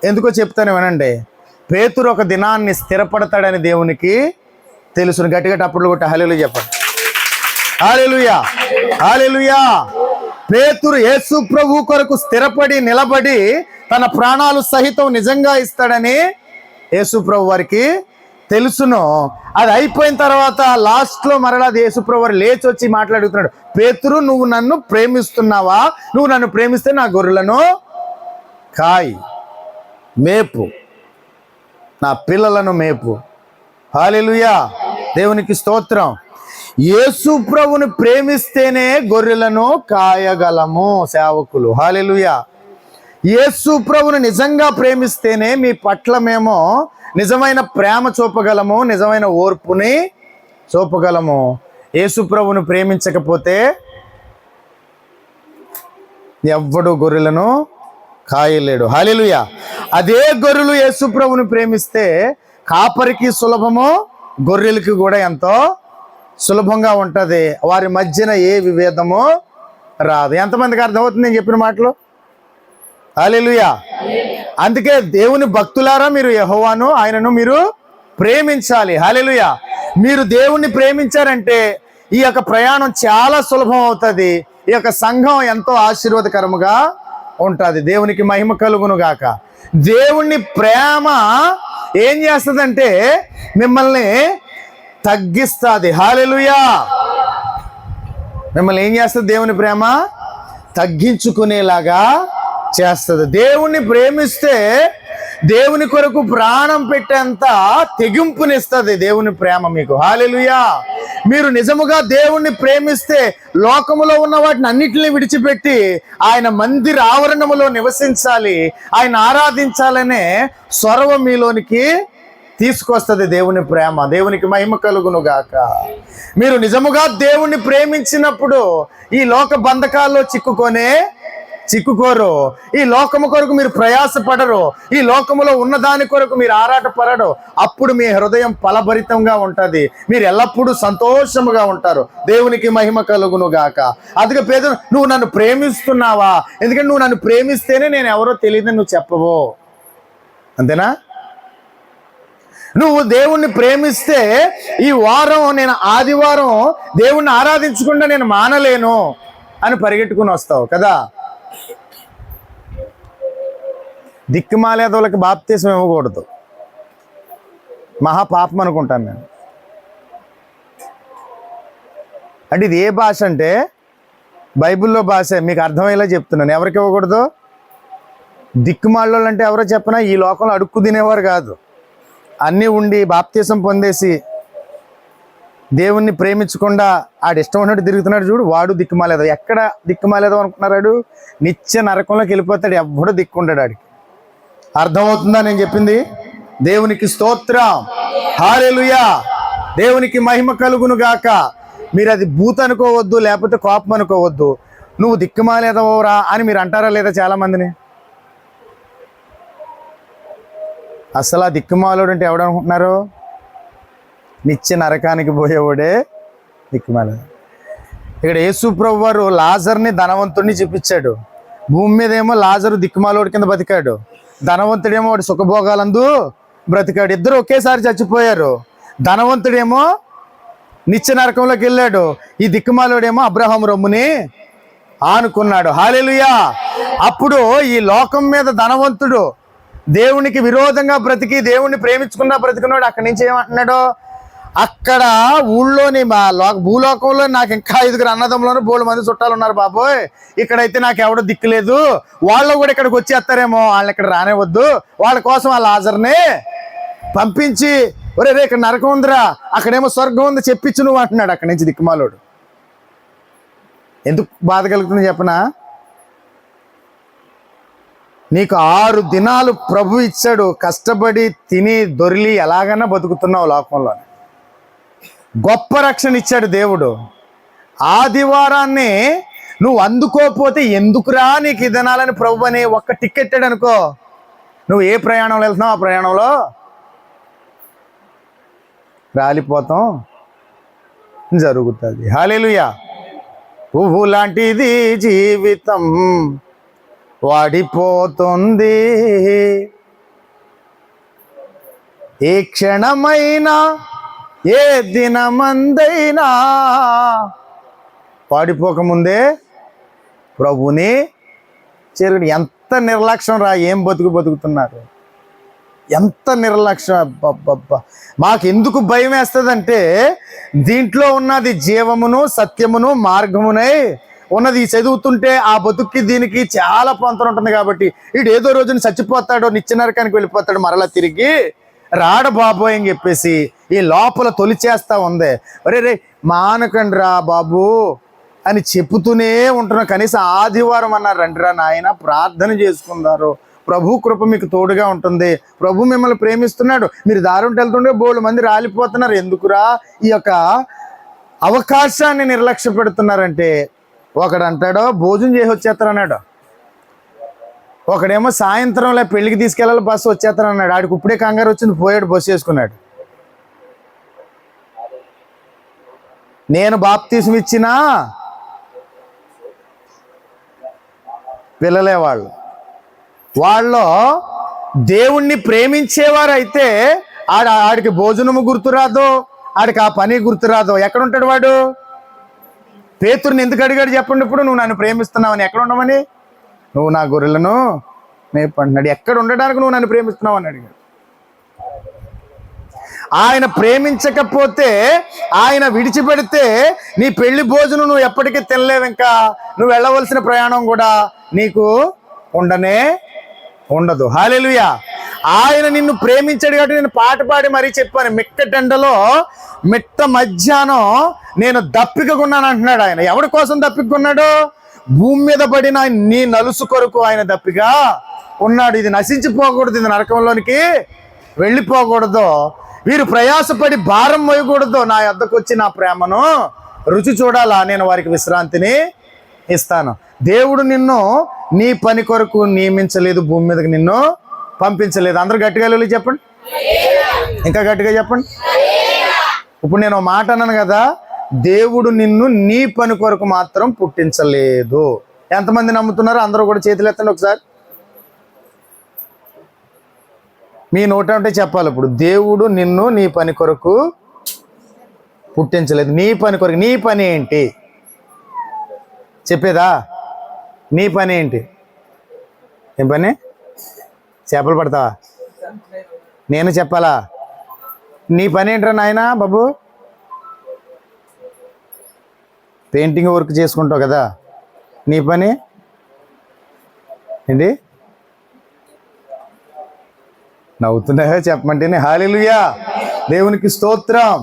ఎందుకో చెప్తాను వినండి. పేతురు ఒక దినాన్ని స్థిరపడతాడని దేవునికి తెలుసును. గట్టిగా అప్పుడు కొట్టి హల్లెలూయా చెప్పండి. హల్లెలూయా. హల్లెలూయా. పేతురు యేసు ప్రభు కొరకు స్థిరపడి నిలబడి తన ప్రాణాలు సహితం నిజంగా ఇస్తాడని యేసు ప్రభు వారికి తెలుసును. అది అయిపోయిన తర్వాత లాస్ట్లో మరలా యేసు ప్రభు వారు లేచి వచ్చి మాట్లాడుతున్నాడు, పేతురు నువ్వు నన్ను ప్రేమిస్తున్నావా? నువ్వు నన్ను ప్రేమిస్తే నా గొర్రెలను కాయి, మేపు, నా పిల్లలను మేపు. హల్లెలూయా. దేవునికి స్తోత్రం. యేసు ప్రభుని ప్రేమిస్తేనే గొర్రెలను కాయగలము సేవకులు. హల్లెలూయా. యేసు ప్రభుని నిజంగా ప్రేమిస్తేనే మీ పట్ల మేము నిజమైన ప్రేమ చూపగలము, నిజమైన ఓర్పుని చూపగలము. యేసు ప్రభుని ప్రేమించకపోతే ఎవ్వడు గొర్రెలను కాయలేడు. హల్లెలూయా. అదే గొర్రెలు యేసు ప్రభుని ప్రేమిస్తే కాపరికి సులభము, గొర్రెలకి కూడా ఎంతో సులభంగా ఉంటుంది. వారి మధ్యన ఏ విభేదము రాదు. ఎంతమందికి అర్థమవుతుంది నేను చెప్పిన మాటలు? హల్లెలూయా. అందుకే దేవుని భక్తులారా, మీరు యెహోవాను ఆయనను మీరు ప్రేమించాలి. హల్లెలూయా. మీరు దేవుణ్ణి ప్రేమించారంటే ఈ యొక్క ప్రయాణం చాలా సులభం అవుతుంది. ఈ యొక్క సంఘం ఎంతో ఆశీర్వాదకరముగా ఉంటుంది. దేవునికి మహిమ కలుగును గాక. దేవుని ప్రేమ ఏం చేస్తుందంటే మిమ్మల్ని తగ్గిస్తుంది. హల్లెలూయా. మిమ్మల్ని ఏం చేస్తుంది? దేవుని ప్రేమ తగ్గించుకునేలాగా చేస్తుంది. దేవుణ్ణి ప్రేమిస్తే దేవుని కొరకు ప్రాణం పెట్టేంత తెగింపునిస్తుంది దేవుని ప్రేమ మీకు. హల్లెలూయా. మీరు నిజముగా దేవుణ్ణి ప్రేమిస్తే లోకములో ఉన్న వాటిని అన్నిటిని విడిచిపెట్టి ఆయన మందిర ఆవరణములో నివసించాలి, ఆయన ఆరాధించాలనే సొరవ మీలోనికి తీసుకొస్తుంది దేవుని ప్రేమ. దేవునికి మహిమ కలుగును గాక. మీరు నిజముగా దేవుణ్ణి ప్రేమించినప్పుడు ఈ లోక బంధకాల్లో చిక్కుకోరు. ఈ లోకము కొరకు మీరు ప్రయాసపడరు. ఈ లోకములో ఉన్న దాని కొరకు మీరు ఆరాటపడరు. అప్పుడు మీ హృదయం ఫలభరితంగా ఉంటుంది. మీరు ఎల్లప్పుడూ సంతోషముగా ఉంటారు. దేవునికి మహిమ కలుగును గాక. అందుకే పేదలు, నువ్వు నన్ను ప్రేమిస్తున్నావా? ఎందుకంటే నువ్వు నన్ను ప్రేమిస్తేనే నేను ఎవరో తెలియదని నువ్వు చెప్పవు. అంతేనా? నువ్వు దేవుణ్ణి ప్రేమిస్తే ఈ వారం నేను ఆదివారం దేవుణ్ణి ఆరాధించకుండా నేను మానలేను అని పరిగెట్టుకుని వస్తావు కదా. దిక్కుమాలేదోళ్ళకి బాప్తీసం ఇవ్వకూడదు, మహాపాపం అనుకుంటాను నేను. అంటే ఇది ఏ భాష అంటే బైబిల్లో భాష. మీకు అర్థమయ్యేలా చెప్తున్నాను. ఎవరికి ఇవ్వకూడదు? దిక్కుమాలోళ్ళు అంటే ఎవరో చెప్పనా, ఈ లోకంలో అడుక్కు తినేవారు కాదు, అన్నీ ఉండి బాప్తీసం పొందేసి దేవుణ్ణి ప్రేమించకుండా ఆడిష్టం ఉన్నట్టు తిరుగుతున్నాడు చూడు, వాడు దిక్కుమాలేదో. ఎక్కడ దిక్కుమాలేదో అనుకుంటున్నాడు? నిత్య నరకంలోకి వెళ్ళిపోతాడు, ఎవ్వడూ దిక్కుంటాడు ఆడికి. అర్థమవుతుందా నేను చెప్పింది? దేవునికి స్తోత్రం, హల్లెలూయా, దేవునికి మహిమ కలుగును గాక. మీరు అది భూత అనుకోవద్దు, లేకపోతే కోపం అనుకోవద్దు. నువ్వు దిక్కుమాలేదవరా అని మీరు అంటారా లేదా చాలా మందిని? అసలు ఆ దిక్కుమాలోడు అంటే ఎవడనుకుంటున్నారు? నిత్య నరకానికి పోయేవాడే దిక్కుమాలేడు. ఇక్కడ యేసు ప్రభు వారు లాజర్ని ధనవంతుడిని చూపించాడు. భూమి మీద ఏమో లాజరు దిక్కుమాలోడి కింద బతికాడు, ధనవంతుడేమో వాడు సుఖభోగాలందు బ్రతికాడు. ఇద్దరు ఒకేసారి చచ్చిపోయారు. ధనవంతుడేమో నిత్య నరకంలోకి వెళ్ళాడు, ఈ దిక్కుమాలోడేమో అబ్రహాము రొమ్ముని ఆనుకున్నాడు. హల్లెలూయా. అప్పుడు ఈ లోకం మీద ధనవంతుడు దేవునికి విరోధంగా బ్రతికి దేవుణ్ణి ప్రేమించుకున్నా బ్రతికున్నాడు. అక్కడి నుంచి ఏమంటున్నాడు? అక్కడ ఊళ్ళోని భూలోకంలో నాకు ఇంకా 5 అన్నదమ్ములను బోళ్ళు మంది చుట్టాలు ఉన్నారు బాబోయ్, ఇక్కడైతే నాకు ఎవడో దిక్కులేదు, వాళ్ళు కూడా ఇక్కడికి వచ్చేస్తారేమో, వాళ్ళని ఇక్కడ రానివద్దు, వాళ్ళ కోసం ఆ లాజర్ని పంపించి ఒరే రే ఇక్కడ నరకం ఉందిరా, అక్కడేమో స్వర్గం ఉంది చెప్పించు నువ్వు అంటున్నాడు. అక్కడి నుంచి దిక్కుమాలోడు. ఎందుకు బాధ కలుగుతుంది చెప్పనా? నీకు 6 దినాలు ప్రభు ఇచ్చాడు, కష్టపడి తిని దొరిలి ఎలాగన్నా బతుకుతున్నావు లోకంలో. గొప్ప రక్షణ ఇచ్చాడు దేవుడు. ఆదివారాన్ని నువ్వు అందుకోపోతే ఎందుకురా నీకు ఈ దినాలని ప్రభు అని ఒక్క టికెట్ అనుకో, నువ్వు ఏ ప్రయాణంలో వెళ్తున్నావు ఆ ప్రయాణంలో రాలిపోతాం జరుగుతుంది. హల్లెలూయా. పువ్వు లాంటిది జీవితం వాడిపోతుంది, ఏ క్షణమైనా ఏ దినమందైనా వాడిపోకముందే ప్రభుని చేరుకుని. ఎంత నిర్లక్ష్యం రా, ఏం బతుకుతున్నారు, ఎంత నిర్లక్ష్యం. అబ్బబ్బబ్బా, మాకెందుకు భయం వేస్తుందంటే దీంట్లో ఉన్నది జీవమును సత్యమును మార్గమునై ఉన్నది. చదువుతుంటే ఆ బతుక్కి దీనికి చాలా పొంతన ఉంటుంది కాబట్టి వీడు ఏదో రోజున చచ్చిపోతాడో, నిత్య నరకానికి వెళ్ళిపోతాడు, మరలా తిరిగి రాడ బాబోయ్ అని చెప్పేసి ఈ లోపల తొలిచేస్తా ఉంది. ఒరే రే మానకండి రా బాబు అని చెప్పుతూనే ఉంటున్నా. కనీసం ఆదివారం అన్నారు రండిరా నాయన ప్రార్థన చేసుకున్నారు, ప్రభు కృప మీకు తోడుగా ఉంటుంది, ప్రభు మిమ్మల్ని ప్రేమిస్తున్నాడు. మీరు దారుంటి వెళ్తుండే బోళ్ళు మంది రాలిపోతున్నారు, ఎందుకురా ఈ యొక్క అవకాశాన్ని నిర్లక్ష్య పెడుతున్నారంటే? ఒకడు అంటాడో భోజనం చేసి వచ్చేస్తారన్నాడు, ఒకడేమో సాయంత్రంలో పెళ్లికి తీసుకెళ్ళాలి బస్సు వచ్చేస్తారన్నాడు. ఆడికి ఇప్పుడే కంగారు వచ్చింది, పోయాడు బస్సు వేసుకున్నాడు. నేను బాప్తీసం ఇచ్చినా పిల్లలే వాళ్ళు దేవుణ్ణి ప్రేమించేవారైతే ఆడికి భోజనము గుర్తురాదు, ఆడికి ఆ పని గుర్తురాదు. ఎక్కడుంటాడు వాడు? పేతురుని ఎందుకు అడిగాడు చెప్పండి? ఇప్పుడు నువ్వు నన్ను ప్రేమిస్తున్నావని. ఎక్కడ ఉండమని? నువ్వు నా గొర్రెలను మేపంటున్నాడు. ఎక్కడ ఉండడానికి నువ్వు నన్ను ప్రేమిస్తున్నావు అని అడిగాడు. ఆయన ప్రేమించకపోతే, ఆయన విడిచిపెడితే నీ పెళ్లి భోజనం నువ్వు ఎప్పటికీ తినలేవు. ఇంకా నువ్వు వెళ్ళవలసిన ప్రయాణం కూడా నీకు ఉండదు. హల్లెలూయా. ఆయన నిన్ను ప్రేమించాడు కాబట్టి నేను పాట పాడి మరీ చెప్పాను, మిట్టెండలో మిట్ట మధ్యాహ్నం నేను దప్పికగున్నాను అంటున్నాడు. ఆయన ఎవరి కోసం దప్పికగున్నాడు? భూమి మీద పడిన నీ నలుసు కొరకు ఆయన దప్పిగా ఉన్నాడు. ఇది నశించిపోకూడదు, ఇది నరకంలోనికి వెళ్ళిపోకూడదు, వీరు ప్రయాసపడి భారం మోయకూడదు. నా యొద్దకు వచ్చి నా ప్రేమను రుచి చూడాలా, నేను వారికి విశ్రాంతిని ఇస్తాను. దేవుడు నిన్ను నీ పని కొరకు నియమించలేదు, భూమి మీదకి నిన్ను పంపించలేదు. అందరూ గట్టిగా వెళ్ళి చెప్పండి, ఇంకా గట్టిగా చెప్పండి. ఇప్పుడు నేను మాట అన్నాను కదా, దేవుడు నిన్ను నీ పని కొరకు మాత్రం పుట్టించలేదు. ఎంతమంది నమ్ముతున్నారు? అందరూ కూడా చేతులు ఎత్తండి ఒకసారి. మీ నోట అంటే చెప్పాలి ఇప్పుడు, దేవుడు నిన్ను నీ పని కొరకు పుట్టించలేదు. నీ పని కొరకు. నీ పని ఏంటి చెప్పేదా? నీ పని ఏంటి? ఏం పని? చేపలు పడతావా? నేను చెప్పాలా? నీ పని ఏంట్రా నాయనా బాబు? పెయింటింగ్ వర్క్ చేసుకుంటావు కదా, నీ పని ఏంటి? నవ్వుతున్నాయో చెప్పమంటేనే. హల్లెలూయా, దేవునికి స్తోత్రం.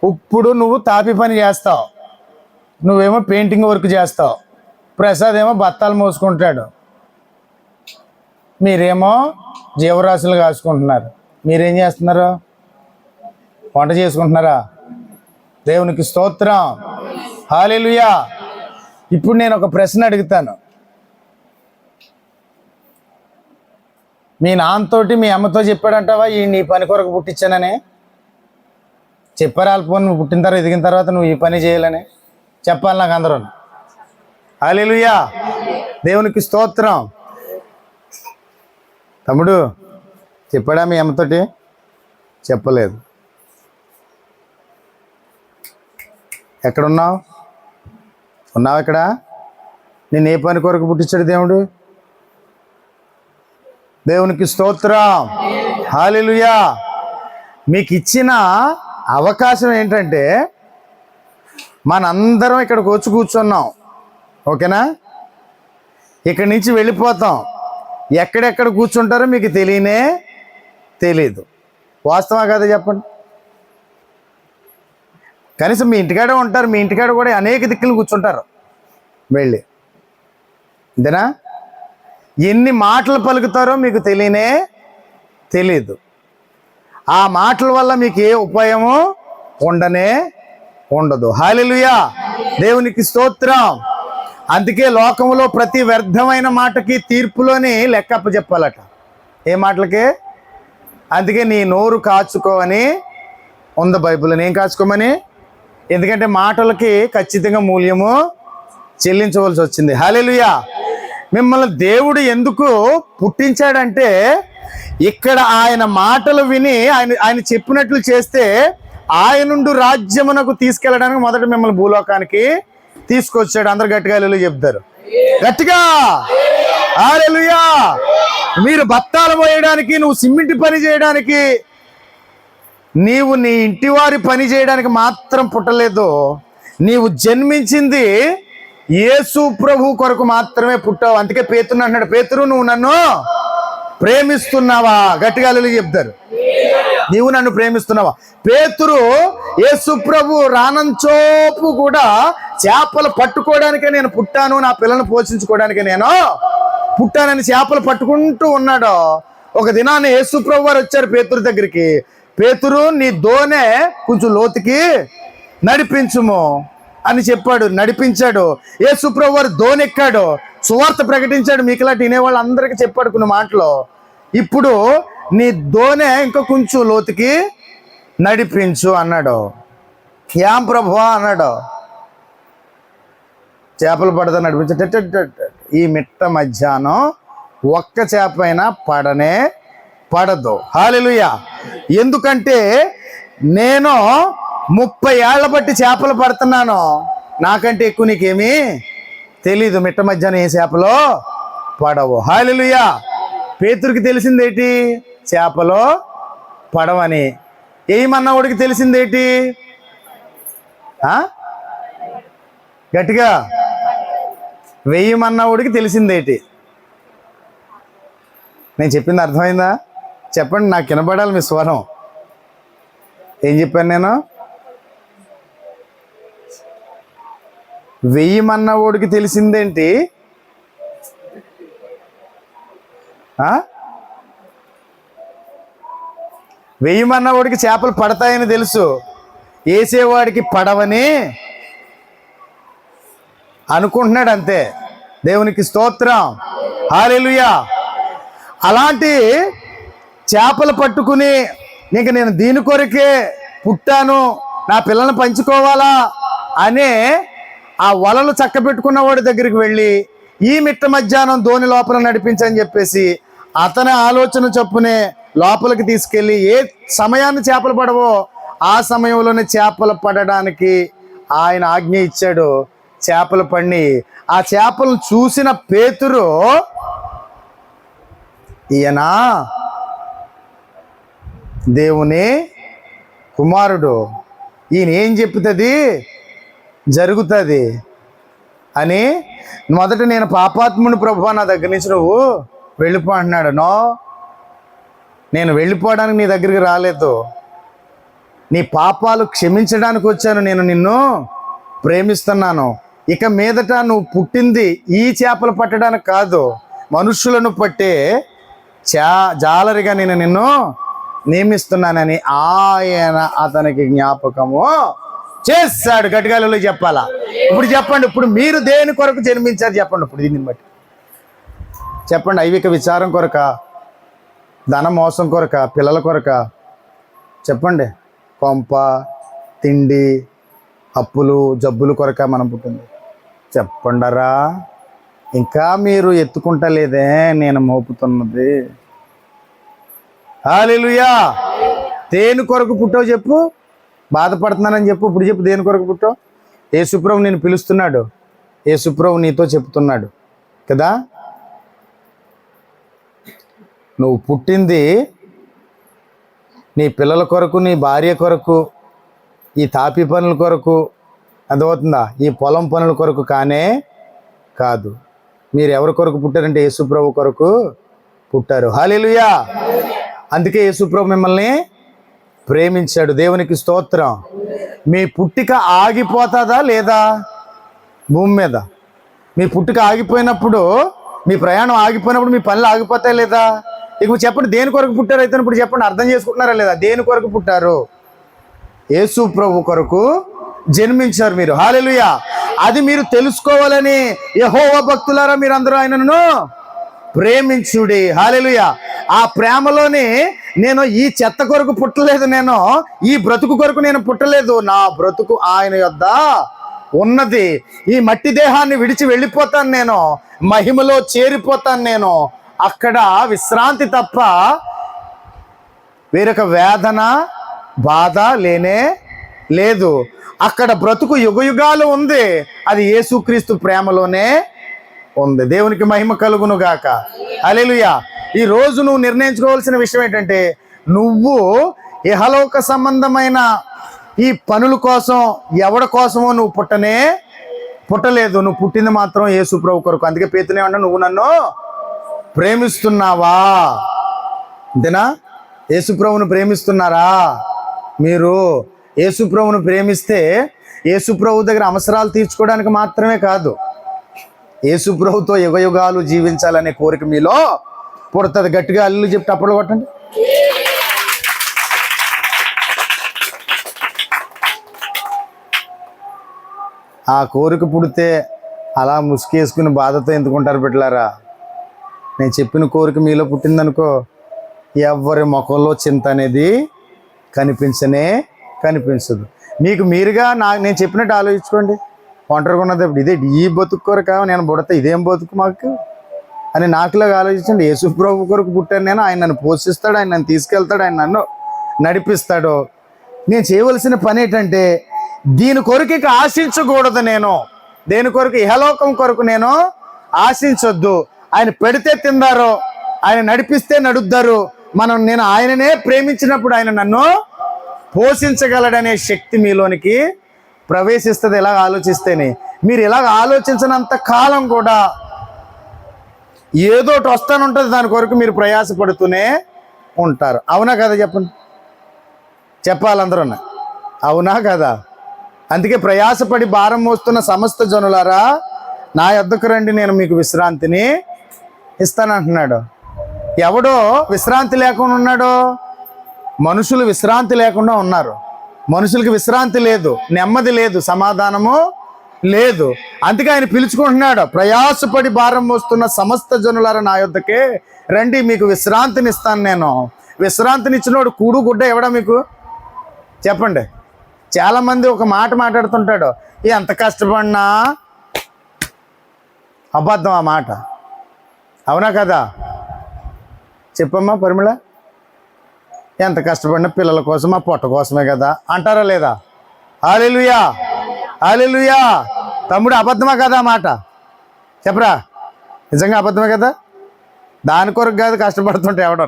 ఇప్పుడు నువ్వు తాపి పని చేస్తావు, నువ్వేమో పెయింటింగ్ వర్క్ చేస్తావు, ప్రసాద్ ఏమో బత్తాలు మోసుకుంటాడు, మీరేమో జీవరాశులు కాసుకుంటున్నారు. మీరేం చేస్తున్నారు? వంట చేసుకుంటున్నారా? దేవునికి స్తోత్రం. హల్లెలూయా. ఇప్పుడు నేను ఒక ప్రశ్న అడుగుతాను. మీ నాన్నతోటి మీ అమ్మతో చెప్పాడంటావా ఈ నీ పని కొరకు పుట్టించానని? చెప్పారా? పోనీ నువ్వు పుట్టిన తర్వాత ఎదిగిన తర్వాత నువ్వు ఈ పని చేయాలని చెప్పాలి నాకు అందరూ. హల్లెలూయా, దేవునికి స్తోత్రం. తమ్ముడు చెప్పాడా మీ అమ్మతోటి? చెప్పలేదు. ఎక్కడున్నావు? ఉన్నావు ఇక్కడ? నేను ఏ పని కొరకు పుట్టించాడు దేవుడు? దేవునికి స్తోత్రం. హల్లెలూయా. మీకు ఇచ్చిన అవకాశం ఏంటంటే మనందరం ఇక్కడికి వచ్చి కూర్చున్నాం, ఓకేనా? ఇక్కడి నుంచి వెళ్ళిపోతాం. ఎక్కడెక్కడ కూర్చుంటారో మీకు తెలీదు. వాస్తవా కదా చెప్పండి? కనీసం మీ ఇంటికాడే ఉంటారు, మీ ఇంటికాడ కూడా అనేక దిక్కులు కూర్చుంటారు వెళ్ళి, అంతేనా? ఎన్ని మాటలు పలుకుతారో మీకు తెలీదు. ఆ మాటల వల్ల మీకు ఏ ఉపయోగము ఉండదు. హల్లెలూయా, దేవునికి స్తోత్రం. అందుకే లోకంలో ప్రతి వ్యర్థమైన మాటకి తీర్పులోని లెక్కప్ప చెప్పాలట. ఏ మాటలకి? అందుకే నీ నోరు కాచుకోవని ఉంది బైబిల్లో. ఏం కాచుకోమని? ఎందుకంటే మాటలకి ఖచ్చితంగా మూల్యము చెల్లించవలసి వచ్చింది. హల్లెలూయా. మిమ్మల్ని దేవుడు ఎందుకు పుట్టించాడంటే ఇక్కడ ఆయన మాటలు విని ఆయన చెప్పినట్లు చేస్తే ఆయన నుండి రాజ్యమునకు తీసుకెళ్ళడానికి మొదట మిమ్మల్ని భూలోకానికి తీసుకొచ్చాడు. అందరు గట్టిగా హల్లెలూయా చెప్తారు. గట్టిగా హల్లెలూయా. మీరు బత్తాలు మోయడానికి, నువ్వు సిమెంట్ పని చేయడానికి, నీవు నీ ఇంటి వారి పని చేయడానికి మాత్రం పుట్టలేదు. నీవు జన్మించింది యేసు ప్రభు కొరకు మాత్రమే పుట్టావు. అందుకే పేతురు అంటున్నాడు, పేతురు నువ్వు నన్ను ప్రేమిస్తున్నావా? గట్టిగా హల్లెలూయా చెప్తారు. నీవు నన్ను ప్రేమిస్తున్నావా? పేతురు యేసు ప్రభు రానంచోపు కూడా చేపలు పట్టుకోవడానికే నేను పుట్టాను, నా పిల్లలను పోషించుకోవడానికే నేను పుట్టానని చేపలు పట్టుకుంటూ ఉన్నాడు. ఒక దినాన్ని యేసు ప్రభు వారు వచ్చారు పేతురు దగ్గరికి. పేతురు, నీ దోనె కొంచెం లోతుకి నడిపించుము అని చెప్పాడు. నడిపించాడు. యేసు ప్రభు వారు దోనెక్కాడు, సువార్త ప్రకటించాడు. మీకులాంటి వినేవాళ్ళు అందరికీ చెప్పాడు కొన్ని మాటలు. ఇప్పుడు నీ దోనె ఇంకా కొంచెం లోతుకి నడిపించు అన్నాడు. యాం ప్రభువా అన్నాడు. చేపలు పడతా నడిపించ. ఈ మిట్ట మధ్యాహ్నం ఒక్క చేప అయినా పడదు. హల్లెలూయా. ఎందుకంటే నేను 30 ఏళ్ల బట్టి చేపలు పడుతున్నాను, నాకంటే ఎక్కువ నీకేమీ తెలీదు. మిట్ట మధ్యాహ్నం ఏ చేపలో పడవు. హల్లెలూయా. పేతురికి తెలిసిందేటి? చేపలో పడవని. ఏమన్నవాడికి తెలిసిందేటి? గట్టిగా వెయ్యమన్నవాడికి తెలిసిందేటి? నేను చెప్పింది అర్థమైందా? చెప్పండి, నాకు వినబడాలి మీ స్వరం. ఏం చెప్పాను నేను? వెయ్యమన్నవాడికి తెలిసిందేంటి? వెయ్యమన్నవాడికి చేపలు పడతాయని తెలుసు, వేసేవాడికి పడవని అనుకుంటున్నాడు అంతే. దేవునికి స్తోత్రం. హల్లెలూయా. అలాంటి చేపలు పట్టుకుని ఇంక నేను దీని కొరకే పుట్టాను, నా పిల్లల్ని పంచుకోవాలా అనే ఆ వలలు చక్కబెట్టుకున్న వాడి దగ్గరికి వెళ్ళి ఈ మిట్ట మధ్యాహ్నం ధోని లోపల నడిపించని చెప్పేసి అతని ఆలోచన చొప్పునే లోపలికి తీసుకెళ్ళి ఏ సమయాన్ని చేపలు పడవో ఆ సమయంలోనే చేపలు పడడానికి ఆయన ఆజ్ఞ ఇచ్చాడు. చేపలు పడి ఆ చేపలను చూసిన పేతురు, ఈయన దేవుని కుమారుడు, ఈయన ఏం చెప్తుంది జరుగుతుంది అని మొదట నేను పాపాత్ముని ప్రభువా, నా దగ్గర నుంచి నువ్వు వెళ్ళిపో అంటున్నాడు. నో, నేను వెళ్ళిపోవడానికి నీ దగ్గరికి రాలేదు, నీ పాపాలు క్షమించడానికి వచ్చాను. నేను నిన్ను ప్రేమిస్తున్నాను. ఇక మీదట నువ్వు పుట్టింది ఈ చేపలు పట్టడానికి కాదు, మనుషులను పట్టే జాలరిగా నేను నిన్ను నియమిస్తున్నానని ఆయన అతనికి జ్ఞాపకము చేస్తాడు. గట్టిగాలలో చెప్పాలా? ఇప్పుడు చెప్పండి, ఇప్పుడు మీరు దేని కొరకు జన్మించారు చెప్పండి. ఇప్పుడు దీన్ని బట్టి చెప్పండి. ఐవిక విచారం కొరక, ధన మోసం కొరక, పిల్లల కొరక? చెప్పండి. కొంప, తిండి, అప్పులు, జబ్బులు కొరక మనం పుట్టింది? చెప్పండరా. ఇంకా మీరు ఎత్తుకుంటలేదే నేను మోపుతున్నది. హల్లెలూయా. దేని కొరకు పుట్టావు చెప్పు? బాధపడుతున్నానని చెప్పు. ఇప్పుడు చెప్పు, దేని కొరకు పుట్టావు? యేసుప్రభు నేను పిలుస్తున్నాడు, యేసుప్రభు నీతో చెప్తున్నాడు కదా. నువ్వు పుట్టింది నీ పిల్లల కొరకు, నీ భార్య కొరకు, ఈ తాపి పనుల కొరకు, అర్థమవుతుందా? ఈ పొలం పనుల కొరకు కానే కాదు. మీరు ఎవరి కొరకు పుట్టారంటే యేసుప్రభు కొరకు పుట్టారు. హల్లెలూయా. అందుకే యేసుప్రభు మిమ్మల్ని ప్రేమించాడు. దేవునికి స్తోత్రం. మీ పుట్టిక ఆగిపోతుందా లేదా భూమి మీద? మీ పుట్టిక ఆగిపోయినప్పుడు, మీ ప్రయాణం ఆగిపోయినప్పుడు మీ పనులు ఆగిపోతాయి లేదా? ఇక చెప్పండి, దేని కొరకు పుట్టారు అయితే ఇప్పుడు చెప్పండి. అర్థం చేసుకుంటున్నారా లేదా? దేని కొరకు పుట్టారు? యేసు ప్రభు కొరకు జన్మించారు మీరు. హల్లెలూయా. అది మీరు తెలుసుకోవాలని యెహోవా భక్తులారా మీరందరూ ఆయనను ప్రేమించుడి. హల్లెలూయా. ఆ ప్రేమలోని నేను ఈ చెత్త కొరకు పుట్టలేదు, నేను ఈ బ్రతుకు కొరకు నేను పుట్టలేదు. నా బ్రతుకు ఆయన యొద్ద ఉన్నది. ఈ మట్టి దేహాన్ని విడిచి వెళ్ళిపోతాను, నేను మహిమలో చేరిపోతాను. నేను అక్కడ విశ్రాంతి తప్ప వేరొక వేదన, బాధ లేనే లేదు. అక్కడ బ్రతుకు యుగయుగాలు ఉంది. అది యేసుక్రీస్తు ప్రేమలోనే ఉంది. దేవునికి మహిమ కలుగును గాక. హల్లెలూయా. ఈ రోజు నువ్వు నిర్ణయించుకోవాల్సిన విషయం ఏంటంటే, నువ్వు ఇహలోక సంబంధమైన ఈ పనుల కోసం, ఎవడి కోసమో నువ్వు పుట్టలేదు. నువ్వు పుట్టింది మాత్రం యేసు ప్రభు కొరకు. అందుకే పేతురు ఏమన్నా, నువ్వు నన్ను ప్రేమిస్తున్నావా? అంతేనా? యేసు ప్రభువును ప్రేమిస్తున్నారా మీరు? యేసు ప్రభువును ప్రేమిస్తే యేసు ప్రభు దగ్గర అవసరాలు తీర్చుకోవడానికి మాత్రమే కాదు, యేసు ప్రభుతో యుగయుగాలు జీవించాలనే కోరిక మీలో పుడుతుంది. గట్టిగా అల్లు చెప్తే అప్పుడు కొట్టండి. ఆ కోరిక పుడితే అలా ముసుకేసుకుని బాధతో ఎందుకుంటారు బిడ్డలారా? నేను చెప్పిన కోరిక మీలో పుట్టిందనుకో, ఎవరి ముఖంలో చింత అనేది కనిపించదు. మీకు మీరుగా నేను చెప్పినట్టు ఆలోచించుకోండి. ఒంటరిగా ఉన్నది ఇదే, ఈ బతుకు కొరక నేను పుడతా, ఇదేం బతుకు మాకు అని నాకులాగా ఆలోచించండి. యేసు ప్రభు కొరకు పుట్టాను నేను. ఆయన నన్ను పోషిస్తాడు, ఆయన నన్ను తీసుకెళ్తాడు, ఆయన నన్ను నడిపిస్తాడు. నేను చేయవలసిన పని ఏంటంటే, దీని కొరకు ఇక ఆశించకూడదు. నేను దేని కొరకు? ఇహలోకం కొరకు నేను ఆశించొద్దు. ఆయన పెడితే తిందారు, ఆయన నడిపిస్తే నడుద్దారు. నేను ఆయననే ప్రేమించినప్పుడు ఆయన నన్ను పోషించగలడనే శక్తి మీలోనికి ప్రవేశిస్తుంది. ఇలాగ ఆలోచిస్తేనే. మీరు ఇలాగ ఆలోచించినంత కాలం కూడా ఏదోటి వస్తానుంటుంది, దాని కొరకు మీరు ప్రయాసపడుతూనే ఉంటారు. అవునా కదా? చెప్పండి, చెప్పాలందరూ. అవునా కదా? అందుకే ప్రయాసపడి భారం మోస్తున్న సమస్త జనులారా నా యొద్దకు రండి, నేను మీకు విశ్రాంతిని ఇస్తానంటున్నాడు. ఎవడో విశ్రాంతి లేకుండా ఉన్నాడో? మనుషులు విశ్రాంతి లేకుండా ఉన్నారు. మనుషులకి విశ్రాంతి లేదు, నెమ్మది లేదు, సమాధానము లేదు. అందుకే ఆయన పిలుచుకుంటున్నాడు, ప్రయాసపడి భారం మోస్తున్న సమస్త జనులారా నా యొద్దకే రండి, మీకు విశ్రాంతిని ఇస్తాను. నేను విశ్రాంతినిచ్చినోడు కూడు గుడ్డ ఎవడా మీకు? చెప్పండి. చాలామంది ఒక మాట మాట్లాడుతుంటాడు, ఎంత కష్టపడినా. అబద్ధం ఆ మాట. అవునా కదా? చెప్పమ్మా పరిమళ. ఎంత కష్టపడినా పిల్లల కోసం, ఆ పొట్ట కోసమే కదా అంటారా లేదా? హల్లెలూయా, హల్లెలూయా. తమ్ముడు, అబద్ధమా కదా మాట? చెప్పరా, నిజంగా అబద్ధమే కదా? దాని కొరకు కాదు కష్టపడుతుంటే ఎవడో.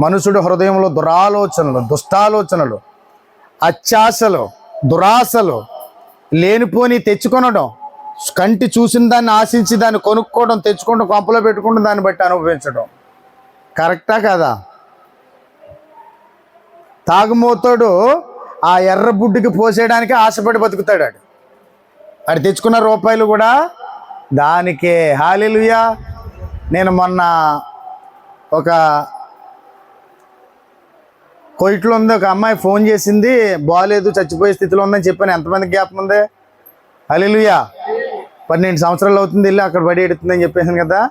మనుషుడు హృదయంలో దురాలోచనలు, దుష్టాలోచనలు, అత్యాశలు, దురాశలు, లేనిపోని తెచ్చుకొనడం, కంటి చూసిన దాన్ని ఆశించి దాన్ని కొనుక్కోవడం, తెచ్చుకోవడం, కొంపలో పెట్టుకోవడం, దాన్ని బట్టి అనుభవించడం. కరెక్టా కాదా? తాగుమోతాడు ఆ ఎర్ర బుడ్డికి పోసేయడానికి ఆశపడి బతుకుతాడు. ఆడు తెచ్చుకున్న రూపాయలు కూడా దానికే. హల్లెలూయా. నేను మొన్న ఒక కోయిట్లో ఉంది, ఒక అమ్మాయి ఫోన్ చేసింది, బాగాలేదు, చచ్చిపోయే స్థితిలో ఉందని చెప్పాను. ఎంతమందికి జ్ఞాపకం ఉంది? హల్లెలూయా. 12 సంవత్సరాలు అవుతుంది వెళ్ళి అక్కడ పడి ఎడుతుందని చెప్పేసాను కదా.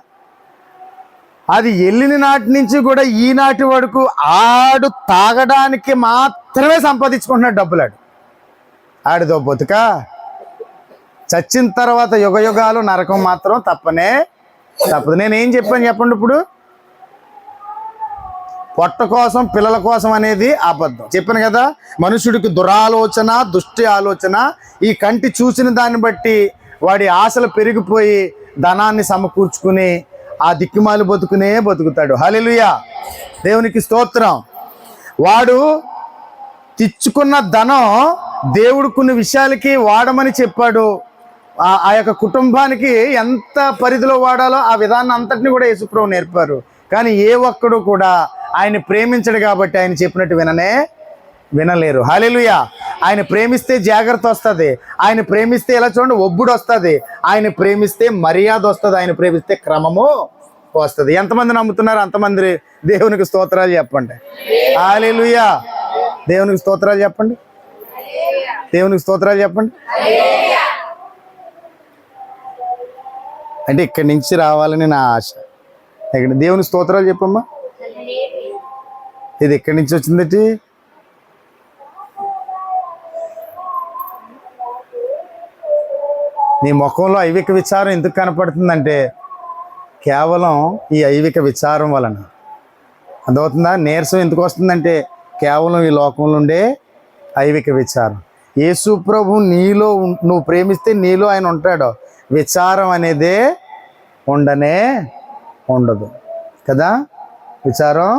అది వెళ్ళిన నాటి నుంచి కూడా ఈనాటి వరకు ఆడు తాగడానికి మాత్రమే సంపాదించుకుంటున్నాడు డబ్బులు. ఆడితో బతుక చచ్చిన తర్వాత యుగ యుగాలు నరకం మాత్రం తప్పదు. నేనేం చెప్పాను చెప్పండి? ఇప్పుడు పొట్ట కోసం పిల్లల కోసం అనేది అబద్ధం చెప్పాను కదా. మనుషుడికి దురాలోచన, దుష్టి ఆలోచన, ఈ కంటి చూసిన దాన్ని బట్టి వాడి ఆశలు పెరిగిపోయి ధనాన్ని సమకూర్చుకుని ఆ దిక్కుమాలి బతుకుతాడు. హల్లెలూయా. దేవునికి స్తోత్రం. వాడు తెచ్చుకున్న ధనం దేవుడు కొన్ని విషయాలకి వాడమని చెప్పాడు. ఆ యొక్క కుటుంబానికి ఎంత పరిధిలో వాడాలో ఆ విధానం అంతటిని కూడా యేసుప్రభు నేర్పారు. కానీ ఏ ఒక్కడు కూడా ఆయన ప్రేమించడు కాబట్టి ఆయన చెప్పినట్టు వినలేరు. హల్లెలూయా. ఆయన ప్రేమిస్తే జాగ్రత్త వస్తుంది. ఆయన ప్రేమిస్తే ఎలా చూడండి, ఒబ్బుడు వస్తుంది. ఆయన ప్రేమిస్తే మర్యాద వస్తుంది. ఆయన ప్రేమిస్తే క్రమము వస్తుంది. ఎంతమంది నమ్ముతున్నారు? అంతమంది దేవునికి స్తోత్రాలు చెప్పండి. హల్లెలూయా. దేవునికి స్తోత్రాలు చెప్పండి. దేవునికి స్తోత్రాలు చెప్పండి. అంటే ఇక్కడి నుంచి రావాలని నా ఆశ. ఇక్కడ దేవునికి స్తోత్రాలు చెప్పమ్మా. ఇది ఎక్కడి నుంచి వచ్చిందటి? నీ ముఖంలో ఐవిక విచారం ఎందుకు కనపడుతుందంటే కేవలం ఈ ఐవిక విచారం వలన. అర్థమవుతుందా? నీరసం ఎందుకు వస్తుందంటే కేవలం ఈ లోకంలో ఉండే ఐవిక విచారం. యేసు ప్రభు నీలో నువ్వు ప్రేమిస్తే నీలో ఆయన ఉంటాడు. విచారం అనేదే ఉండదు కదా. విచారం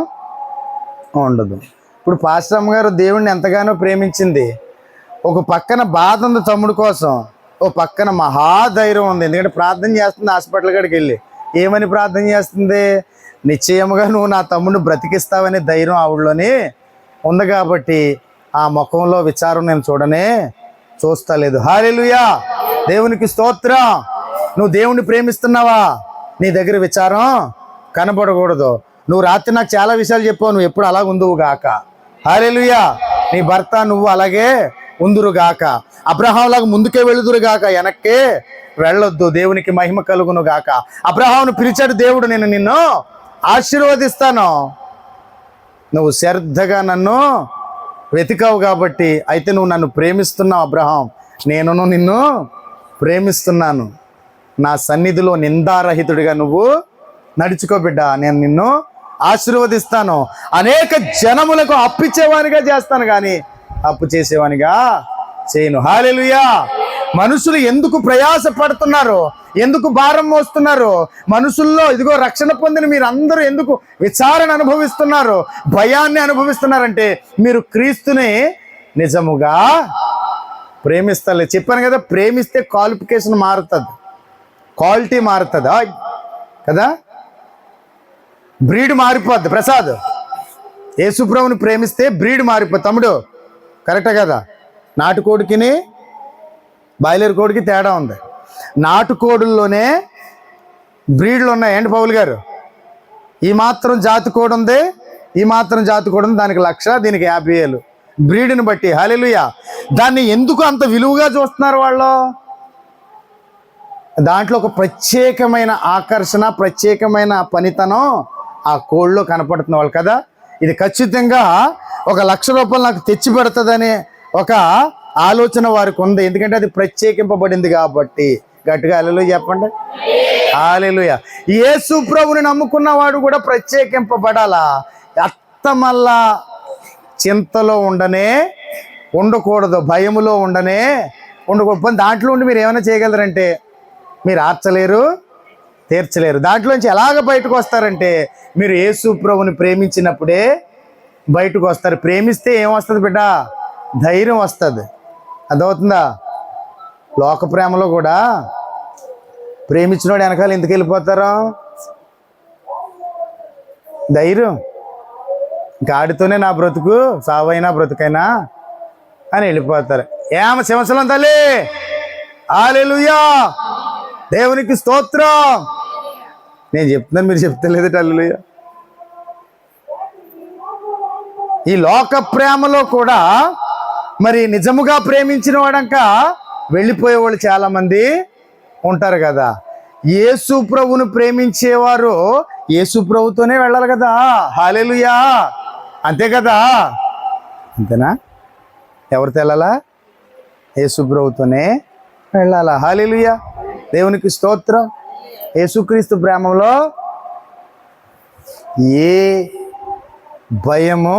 ఉండదు. ఇప్పుడు పాస్టర్ అమ్మగారు దేవుణ్ణి ఎంతగానో ప్రేమించింది. ఒక పక్కన బాధ ఉంది తమ్ముడు కోసం, ఓ పక్కన మహాధైర్యం ఉంది. ఎందుకంటే ప్రార్థన చేస్తుంది హాస్పిటల్ కాడికి వెళ్ళి. ఏమని ప్రార్థన చేస్తుంది? నిశ్చయముగా నువ్వు నా తమ్ముడిని బ్రతికిస్తావనే ధైర్యం ఆవిడలోని ఉంది కాబట్టి ఆ ముఖంలో విచారం నేను చూస్తలేదు. హల్లెలూయా. దేవునికి స్తోత్రం. నువ్వు దేవుణ్ణి ప్రేమిస్తున్నావా? నీ దగ్గర విచారం కనబడకూడదు. నువ్వు రాత్రి నాకు చాలా విషయాలు చెప్పావు, నువ్వు ఎప్పుడు అలాగ ఉందువు గాక. హల్లెలూయా. నీ భర్త నువ్వు అలాగే ఉందురు గాక. అబ్రహాంలాగా ముందుకే వెళుదురు గాక, వెనక్కే వెళ్ళొద్దు. దేవునికి మహిమ కలుగును గాక. అబ్రహామును పిలిచాడు దేవుడు, నేను నిన్ను ఆశీర్వదిస్తాను. నువ్వు శ్రద్ధగా నన్ను వెతికావు కాబట్టి అయితే నువ్వు నన్ను ప్రేమిస్తున్నావు అబ్రహాం. నేను నిన్ను ప్రేమిస్తున్నాను. నా సన్నిధిలో నిందారహితుడిగా నువ్వు నడుచుకో బిడ్డ. నేను నిన్ను ఆశీర్వదిస్తాను. అనేక జనములకు అప్పిచ్చేవానిగా చేస్తాను కానీ అప్పు చేసేవానిగా చేయను. హల్లెలూయా. మనుషులు ఎందుకు ప్రయాస పడుతున్నారు? ఎందుకు భారం మోస్తున్నారు? మనుషుల్లో ఇదిగో రక్షణ పొందిన మీరు అందరూ ఎందుకు విచారణ అనుభవిస్తున్నారు, భయాన్ని అనుభవిస్తున్నారంటే మీరు క్రీస్తుని నిజముగా ప్రేమిస్తలే. చెప్పాను కదా, ప్రేమిస్తే క్వాలిఫికేషన్ మారుతుంది, క్వాలిటీ మారుతుంది కదా. బ్రీడ్ మారిపోద్ది. ప్రసాద్, యేసుప్రభుని ప్రేమిస్తే బ్రీడ్ మారిపోద్ది. తమ్ముడు కరెక్టే కదా. నాటుకోడికిని బాయిలర్ కోడికి తేడా ఉంది. నాటుకోడుల్లోనే బ్రీడ్లు ఉన్నాయి. ఏంటి పౌలు గారు? ఈ మాత్రం జాతి కోడి ఉంది, ఈ మాత్రం జాతి కోడి ఉంది, దానికి 1,00,000, దీనికి 50,000 బ్రీడ్ని బట్టి. హల్లెలూయా. దాన్ని ఎందుకు అంత విలువగా చూస్తున్నారు వాళ్ళు? దాంట్లో ఒక ప్రత్యేకమైన ఆకర్షణ, ప్రత్యేకమైన పనితనం ఆ కోళ్ళలో కనపడుతున్న వాళ్ళు కదా. ఇది ఖచ్చితంగా ఒక 1,00,000 రూపాయలు నాకు తెచ్చి పెడుతుందనే ఒక ఆలోచన వారికి ఉంది. ఎందుకంటే అది ప్రత్యేకింపబడింది కాబట్టి. గట్టిగా హల్లెలూయా చెప్పండి. హల్లెలూయా. యేసు ప్రభుని నమ్ముకున్న వాడు కూడా ప్రత్యేకింపబడాలా. మళ్ళా చింతలో ఉండకూడదు, భయములో ఉండకూడదు. దాంట్లో ఉండి మీరు ఏమైనా చేయగలరంటే మీరు ఆర్చలేరు, తీర్చలేరు. దాంట్లోంచి ఎలాగ బయటకు వస్తారంటే మీరు యేసు ప్రభుని ప్రేమించినప్పుడే బయటకు వస్తారు. ప్రేమిస్తే ఏమొస్తుంది బిడ్డ? ధైర్యం వస్తుంది. అర్థమవుతుందా? లోక ప్రేమలో కూడా ప్రేమించినోడు వెనకాల ఎందుకు వెళ్ళిపోతారు? ధైర్యం. గాడితోనే నా బ్రతుకు, సావైనా బ్రతుకైనా అని వెళ్ళిపోతారు. ఏమ సింహశలం తల్లి, హల్లెలూయా, దేవునికి స్తోత్రం. నేను చెప్తున్నాను, మీరు చెప్తలేదు. హల్లెలూయా. ఈ లోక ప్రేమలో కూడా మరి నిజముగా ప్రేమించిన వాడంక వెళ్ళిపోయే వాళ్ళు చాలా మంది ఉంటారు కదా. యేసు ప్రభువును ప్రేమించేవారు యేసు ప్రభుతోనే వెళ్ళాలి కదా. హల్లెలూయా, అంతే కదా. అంతేనా? ఎవరితో వెళ్ళాలా? యేసు ప్రభుతోనే వెళ్ళాలా. హల్లెలూయా, దేవునికి స్తోత్రం. యేసుక్రీస్తు ప్రేమలో ఏ భయము,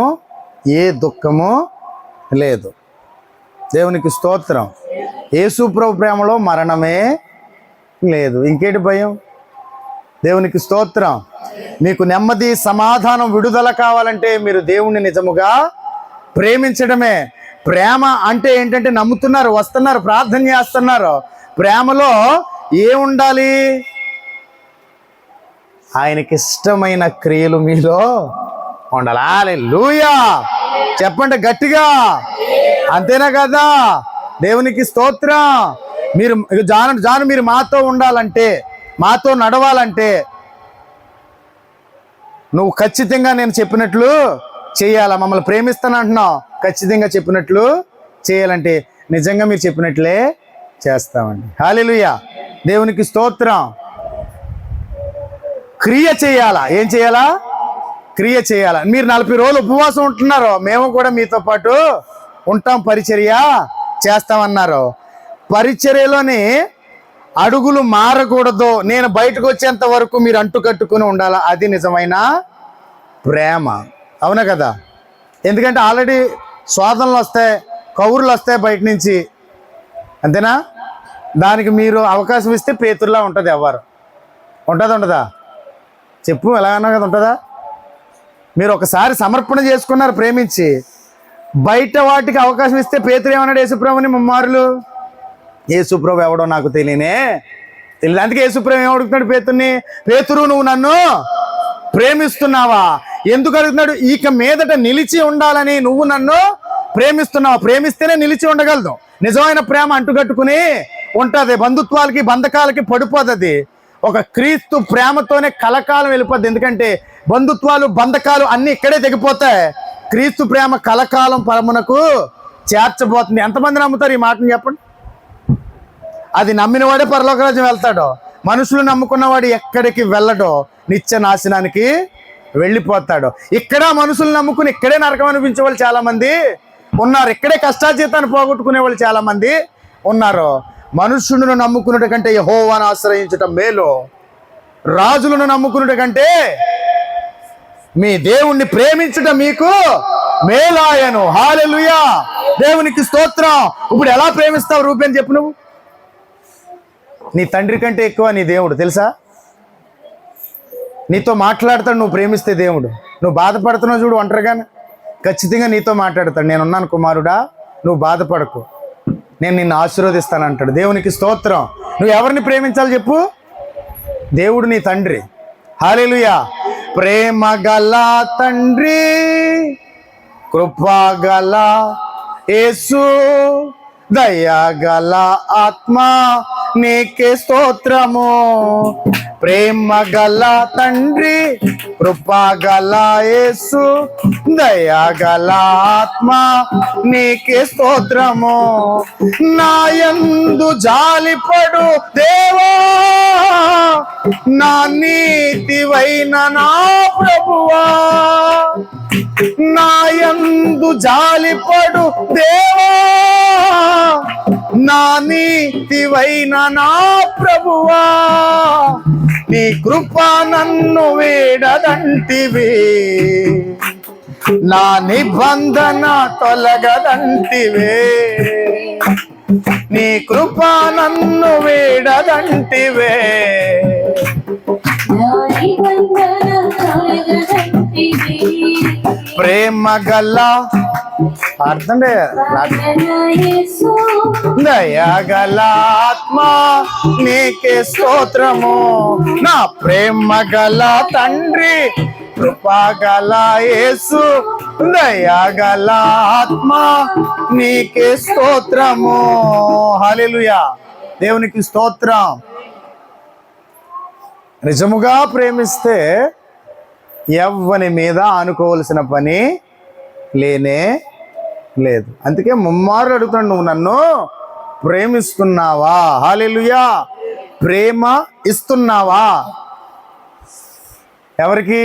ఏ దుఃఖము లేదు. దేవునికి స్తోత్రం. యేసు ప్రభు ప్రేమలో మరణమే లేదు. ఇంకేంటి భయం? దేవునికి స్తోత్రం. మీకు నెమ్మది, సమాధానం, విడుదల కావాలంటే మీరు దేవుణ్ణి నిజముగా ప్రేమించడమే. ప్రేమ అంటే ఏంటంటే నమ్ముతున్నారు, వస్తున్నారు, ప్రార్థన చేస్తున్నారు. ప్రేమలో ఏముండాలి? ఆయనకి ఇష్టమైన క్రియలు మీలో ఉండాలి. హల్లెలూయా, చెప్పండి గట్టిగా. అంతేనా కదా? దేవునికి స్తోత్రం. మీరు జాను మీరు మాతో ఉండాలంటే, మాతో నడవాలంటే నువ్వు ఖచ్చితంగా నేను చెప్పినట్లు చేయాలా. మమ్మల్ని ప్రేమిస్తానంటున్నావు, ఖచ్చితంగా చెప్పినట్లు చేయాలంటే నిజంగా మీరు చెప్పినట్లే చేస్తామండి. హల్లెలూయా, దేవునికి స్తోత్రం. క్రియ చేయాలా. ఏం చేయాలా? క్రియ చేయాలా. మీరు 40 రోజులు ఉపవాసం ఉంటున్నారు, మేము కూడా మీతో పాటు ఉంటాం, పరిచర్య చేస్తామన్నారు. పరిచర్యలోని అడుగులు మారకూడదు, నేను బయటకు వచ్చేంత వరకు మీరు అంటు కట్టుకుని ఉండాలా. అది నిజమైన ప్రేమ. అవునా కదా? ఎందుకంటే ఆల్రెడీ శోధనలు వస్తాయి, కౌరులు వస్తాయి బయట నుంచి, అంతేనా? దానికి మీరు అవకాశం ఇస్తే పేతుర్లా ఉంటుంది. ఎవరు ఉంటుందా? ఉండదా? చెప్పు, ఎలాగన్నా కదా ఉంటుందా? మీరు ఒకసారి సమర్పణ చేసుకున్నారు ప్రేమించి, బయట వాటికి అవకాశం ఇస్తే పేతురు ఏమన్నాడు యేసుప్రభుని ముమ్మారులు? యేసుప్రభు ఎవడో నాకు తెలియదు. అందుకే యేసుప్రభు ఏం అడుగుతున్నాడు పేతుర్ని? పేతురు, నువ్వు నన్ను ప్రేమిస్తున్నావా? ఎందుకు అడుగుతున్నాడు? ఇక మీదట నిలిచి ఉండాలని. నువ్వు నన్ను ప్రేమిస్తున్నావా? ప్రేమిస్తేనే నిలిచి ఉండగలదు. నిజమైన ప్రేమ అంటుకట్టుకుని ఉంటుంది, బంధుత్వాలకి బంధకాలకి పడిపోతుంది. ఒక క్రీస్తు ప్రేమతోనే కలకాలం వెళ్ళిపోద్ది. ఎందుకంటే బంధుత్వాలు బంధకాలు అన్నీ ఇక్కడే తెగిపోతాయి. క్రీస్తు ప్రేమ కలకాలం పరమునకు చేర్చబోతుంది. ఎంతమంది నమ్ముతారు ఈ మాటను చెప్పండి? అది నమ్మినవాడే పరలోక రాజ్యం వెళ్తాడో, మనుషులు నమ్ముకున్నవాడు ఎక్కడికి వెళ్ళడో, నిత్య నాశనానికి వెళ్ళిపోతాడు. ఇక్కడ మనుషులు నమ్ముకుని ఇక్కడే నరకం అనిపించే వాళ్ళు చాలా మంది ఉన్నారు. ఇక్కడే కష్టాజీతాన్ని పోగొట్టుకునే వాళ్ళు చాలా మంది ఉన్నారు. మనుషులను నమ్ముకున్నట కంటే యెహోవాను ఆశ్రయించటం మేలు. రాజులను నమ్ముకున్నట కంటే మీ దేవుణ్ణి ప్రేమించటం మీకు మేలాయను. హల్లెలూయా, దేవునికి స్తోత్రం. ఇప్పుడు ఎలా ప్రేమిస్తావు రూపేని చెప్పు. నువ్వు నీ తండ్రి కంటే ఎక్కువ నీ దేవుడు తెలుసా? నీతో మాట్లాడతాడు నువ్వు ప్రేమిస్తే దేవుడు. నువ్వు బాధపడుతున్నావు చూడు ఒంటరిగానే, ఖచ్చితంగా నీతో మాట్లాడతాడు. నేనున్నాను కుమారుడా, నువ్వు బాధపడకు, నేను నిన్ను ఆశీర్వదిస్తానంటాడు. దేవునికి స్తోత్రం. నువ్వు ఎవరిని ప్రేమించాలి చెప్పు? దేవుడు నీ తండ్రి. హల్లెలూయా. ప్రేమ గల తండ్రి, కృపగల యేసు, దయగల ఆత్మ, నీకే స్తోత్రము. ప్రేమ గల తండ్రి, కృపగల యేసు, దయగల ఆత్మ, నీకే స్తోత్రము. నాయందు జాలిపడు దేవా, నా నీతివైన నా ప్రభువా. నాయందు జాలిపడు దేవా, నా నీతివైన నా ప్రభువా. నీ కృప నన్ను వీడదంటివి, నా నిబంధన తొలగదంటివే. నీ కృప నన్ను వీడదంటివే. ప్రేమ గల అర్థం దయగల ఆత్మ, నీకే స్తోత్రము. నా ప్రేమ గల తండ్రి, కృపగల యేసు దయగల ఆత్మ నీకే స్తోత్రము. హల్లెలూయా, దేవునికి స్తోత్రం. నిజముగా ప్రేమిస్తే ఎవ్వని మీద ఆనుకోవలసిన పని లేనే లేదు. అందుకే ముమ్మారు అడుగుతాడు, నువ్వు నన్ను ప్రేమిస్తున్నావా? హల్లెలూయా, ప్రేమ ఇస్తున్నావా? ఎవరికి?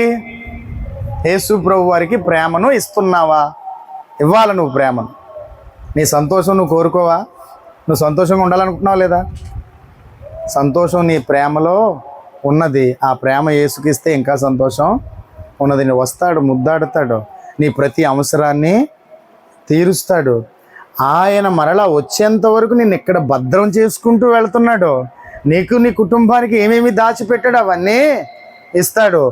యేసు ప్రభు వారికి ప్రేమను ఇస్తున్నావా? ఇవ్వాలి నువ్వు ప్రేమను. నీ సంతోషం నువ్వు కోరుకోవా? నువ్వు సంతోషంగా ఉండాలనుకుంటున్నావు లేదా? సంతోషం నీ ప్రేమలో ఉన్నది. ఆ ప్రేమ యేసుకిస్తే ఇంకా సంతోషం ఉన్నది. నీ వస్తాడు, ముద్దాడుతాడు, నీ ప్రతి అవసరాన్ని తీరుస్తాడు. ఆయన మరలా వచ్చేంత వరకు నిన్ను ఇక్కడ భద్రం చేసుకుంటూ వెళ్తున్నాడు. నీకు నీ కుటుంబానికి ఏమేమి దాచిపెట్టాడు అవన్నీ ఇస్తాడు.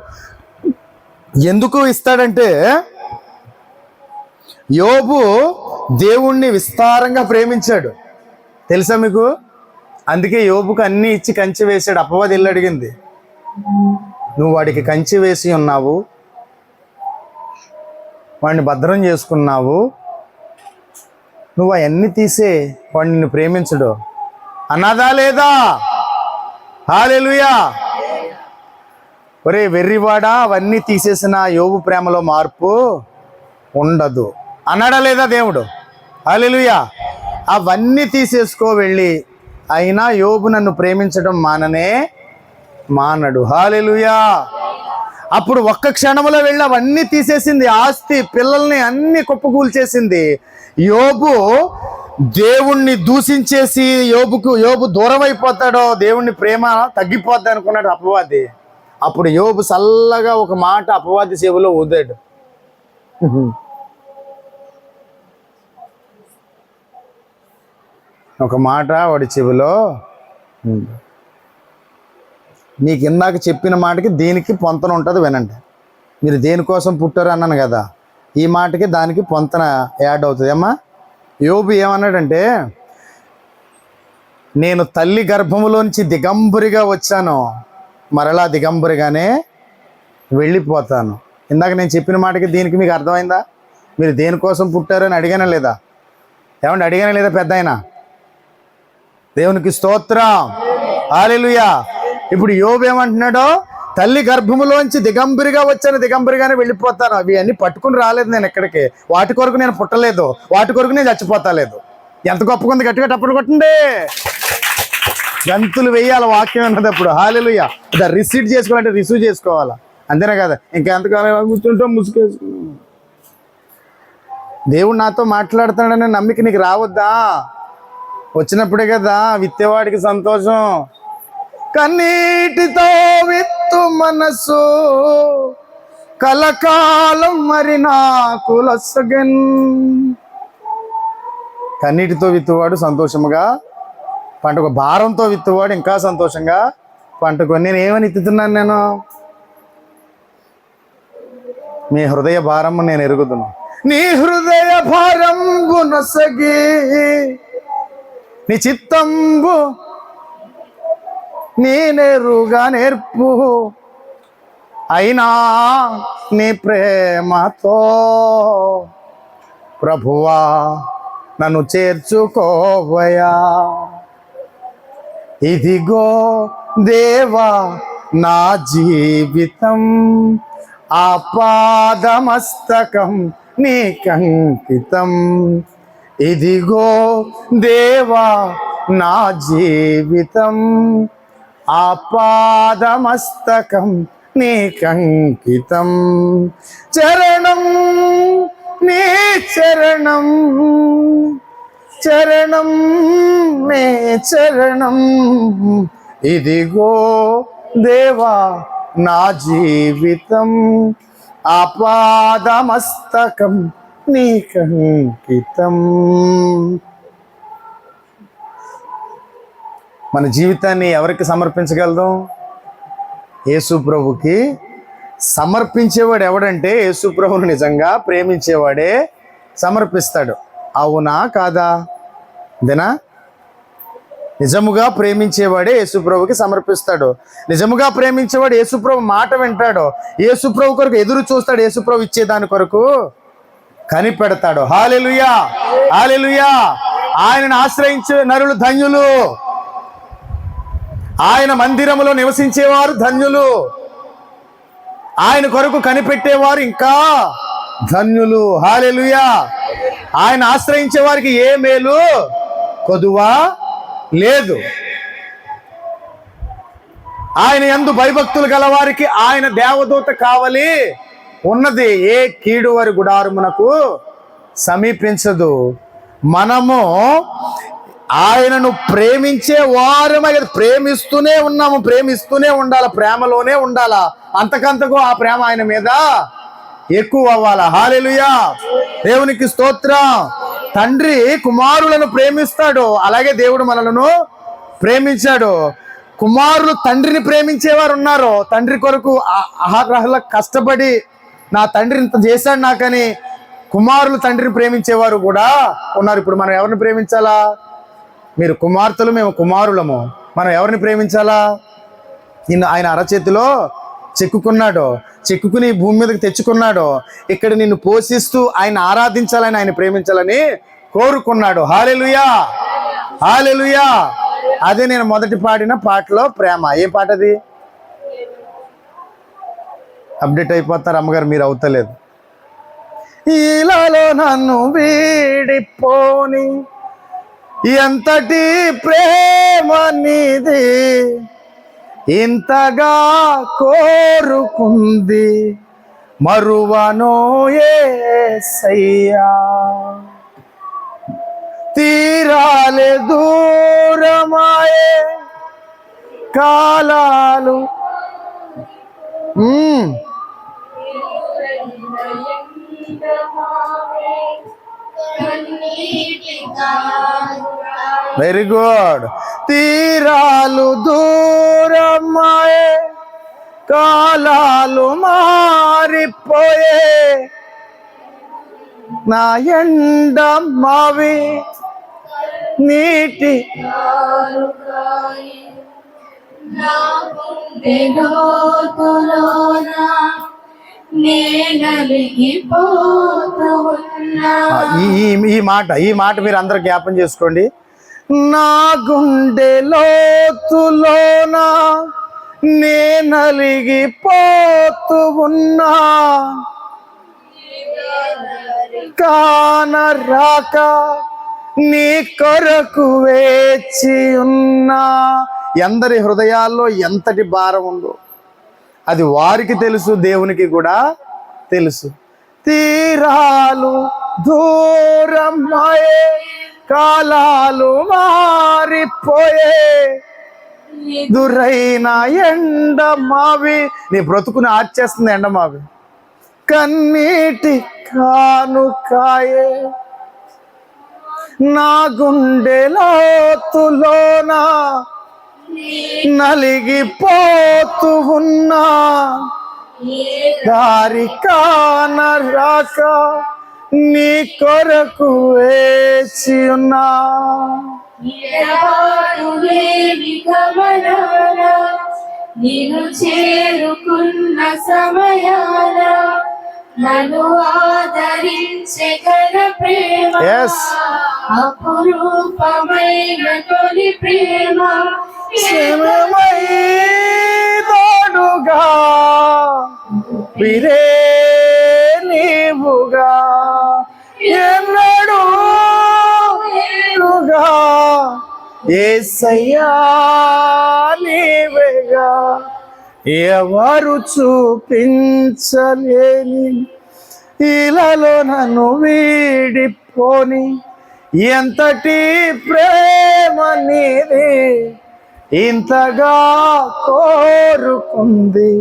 ఎందుకు ఇస్తాడంటే, యోబు దేవుణ్ణి విస్తారంగా ప్రేమించాడు, తెలుసా మీకు? అందుకే యోబుకు అన్నీ ఇచ్చి కంచి వేశాడు. అపవాది ఇల్లు అడిగింది, నువ్వు వాడికి కంచి వేసి ఉన్నావు, వాడిని భద్రం చేసుకున్నావు, నువ్వు అవన్నీ తీసే వాడు నిన్ను ప్రేమించడు అన్నదా లేదా? హల్లెలూయా. ఒరే వెర్రివాడా, అవన్నీ తీసేసిన యోబు ప్రేమలో మార్పు ఉండదు అన్నాడా లేదా దేవుడు? హల్లెలూయా. అవన్నీ తీసేసుకో వెళ్ళి, అయినా యోబు నన్ను ప్రేమించడం మానడు. హల్లెలూయా. అప్పుడు ఒక్క క్షణంలో వెళ్ళి అవన్నీ తీసేసింది, ఆస్తి, పిల్లల్ని అన్ని కుప్పకూల్చేసింది. యోబు దేవుణ్ణి దూషించేసి యోబు దూరం అయిపోతాడో, దేవుణ్ణి ప్రేమ తగ్గిపోద్ది అనుకున్నాడు అపవాది. అప్పుడు యోబు చల్లగా ఒక మాట అపవాది చెవిలో ఊదాడు. ఒక మాట వాడి చెవిలో, నీకు ఇందాక చెప్పిన మాటకి దీనికి పొంతన ఉంటుంది, వినండి. మీరు దేనికోసం పుట్టారు అన్నాను కదా, ఈ మాటకి దానికి పొంతన యాడ్ అవుతుంది అమ్మా. యోబు ఏమన్నాడంటే, నేను తల్లి గర్భములోంచి దిగంబరిగా వచ్చాను, మరలా దిగంబరిగానే వెళ్ళిపోతాను. ఇందాక నేను చెప్పిన మాటకి దీనికి మీకు అర్థమైందా? మీరు దేనికోసం పుట్టారని అడిగానా లేదా? ఏమంటే అడిగానా లేదా? పెద్ద ఆయన దేవునికి స్తోత్రం. హల్లెలూయా. ఇప్పుడు యోబు ఏమంటున్నాడో, తల్లి గర్భములోంచి దిగంబరిగా వచ్చాను, దిగంబరిగానే వెళ్ళిపోతాను. అవి అన్నీ పట్టుకుని రాలేదు నేను ఎక్కడికి, వాటి కొరకు నేను పుట్టలేదు, వాటి కొరకు నేను చచ్చిపోతాలేదు. ఎంత గొప్పకుంది, గట్టిగా టప్పుడు కొట్టండి, గంతులు వేయాలి వాక్యం అన్నదప్పుడు. హల్లెలూయా. రిసీవ్ చేసుకోవాలంటే రిసీవ్ చేసుకోవాలా, అంతేనా కదా? ఇంకెంతకాలం కూర్చుంటాం ముసుకేసుకున్నాం. దేవుడు నాతో మాట్లాడుతున్నాడనే నమ్మిక నీకు రావద్దా? వచ్చినప్పుడే కదా విత్తేవాడికి సంతోషం. కన్నీటితో విత్తు మనసు కలకాలం మరి నాకు లొసగన్. కన్నీటితో విత్తువాడు సంతోషముగా పంటకు, భారంతో విత్తువాడు ఇంకా సంతోషంగా పంటకు. నేను ఏమని ఎత్తుతున్నాను? నేను మీ హృదయ భారము నేను ఎరుగుదును. నీ హృదయ భారంబు నొసగి నీ చిత్తంబు నేనెరుగా నేర్పు, అయినా నీ ప్రేమతో ప్రభువా నన్ను చేర్చుకోవయా. ఇదిగో దేవా నా జీవితం, ఆపాదమస్తకం నీకంకితం. ఇదిగో దేవా నా జీవితం, ఆపాదమస్తకం నీకంకితం. చరణం నీ చరణం, చరణం నే చరణం. ఇదిగో దేవా నా జీవితం, ఆపాదమస్తకం నీకంకితం. మన జీవితాన్ని ఎవరికి సమర్పించగలదు? యేసు ప్రభుకి సమర్పించేవాడు ఎవడంటే, యేసు ప్రభువును నిజంగా ప్రేమించేవాడే సమర్పిస్తాడు. అవునా కాదా? ఇదేనా? నిజముగా ప్రేమించేవాడే యేసుప్రభుకి సమర్పిస్తాడు. నిజముగా ప్రేమించేవాడు యేసుప్రభు మాట వింటాడు. యేసుప్రభు కొరకు ఎదురు చూస్తాడు. యేసుప్రభు ఇచ్చేదాని కొరకు కనిపెడతాడు. హల్లెలూయా, హల్లెలూయా. ఆయనను ఆశ్రయించే నరులు ధన్యులు. ఆయన మందిరములో నివసించేవారు ధన్యులు. ఆయన కొరకు కనిపెట్టేవారు ఇంకా ధన్యులు. హల్లెలూయా. ఆయన ఆశ్రయించే వారికి ఏ మేలు కొదువా లేదు. ఆయన యందు భయభక్తులు గలవారికి ఆయన దేవదూత కావలి ఉన్నది. ఏ కీడు వారి గుడారమునకు సమీపించదు. మనము ఆయనను ప్రేమించే వారమే. ప్రేమిస్తూనే ఉన్నాము, ప్రేమిస్తూనే ఉండాలా, ప్రేమలోనే ఉండాలా. అంతకంతకు ఆ ప్రేమ ఆయన మీద ఎక్కువ అవ్వాలా. హల్లెలూయా, దేవునికి స్తోత్రం. తండ్రి కుమారులను ప్రేమిస్తాడు, అలాగే దేవుడు మనలను ప్రేమించాడు. కుమారులు తండ్రిని ప్రేమించేవారు ఉన్నారు. తండ్రి కొరకు అహర్రహుల కష్టపడి నా తండ్రి ఇంత చేశాడు నాకని కుమారులు తండ్రిని ప్రేమించేవారు కూడా ఉన్నారు. ఇప్పుడు మనం ఎవరిని ప్రేమించాలా? మీరు కుమార్తెలు, మేము కుమారులము. మనం ఎవరిని ప్రేమించాలా? ఆయన అరచేతిలో చెక్కుకున్నాడు, చెక్కుకుని భూమి మీదకి తెచ్చుకున్నాడు. ఇక్కడ నిన్ను పోషిస్తూ ఆయన ఆరాధించాలని, ఆయన ప్రేమించాలని కోరుకున్నాడు. హల్లెలూయా, హల్లెలూయా. అదే నేను మొదటి పాడిన పాటలో ప్రేమ. ఏ పాట అది? అప్డేట్ అయిపోతారు అమ్మగారు, మీరు అవుతలేదు. ఇలాలో నన్ను వీడిపోని ఎంతటి ప్రేమ నీది, ఇంతగా కోరుకుంది మరువనో యేసయ్యా. తీరాలే దూరమాయే కాలాలు, వెరీ గుడ్. తీరాలు దూరమాయే కాలాలు మారిపోయే, నా ఎండ మావి నీటి ఈ మాట మీరు అందరూ జ్ఞాపం చేసుకోండి. నా గుండె లోతులోన నే నలిగిపోతూ ఉన్నా, కానరాక నీ కొరకు వేచి ఉన్నా. ఎందరి హృదయాల్లో ఎంతటి భారం ఉందో అది వారికి తెలుసు, దేవునికి కూడా తెలుసు. తీరాలు దూరమాయే కాలాలు మారిపోయే, దురైన ఎండ మావి, నీ బ్రతుకుని ఆర్చేస్తుంది ఎండ మావి, కన్నీటి కానుకాయే. నా గుండె లోతులోన నలిగిపోతూ ఉన్నా, దారి కానరాక నీ కొరకు వేచి ఉన్నా. నిన్ను చేరుకున్న సమయాన నన్ను ఆదరించే ఘన ప్రేమ, అపురూపమైన తొలి ప్రేమ, తోడుగా పిరే నీవుగా ఎన్నడూ యేసయ్యా నీవేగా, ఎవరు చూపించలేని ఇలాలో నన్ను వీడిపోని ఎంతటి ప్రేమ నీది, ఇంతగా కోరుకుంది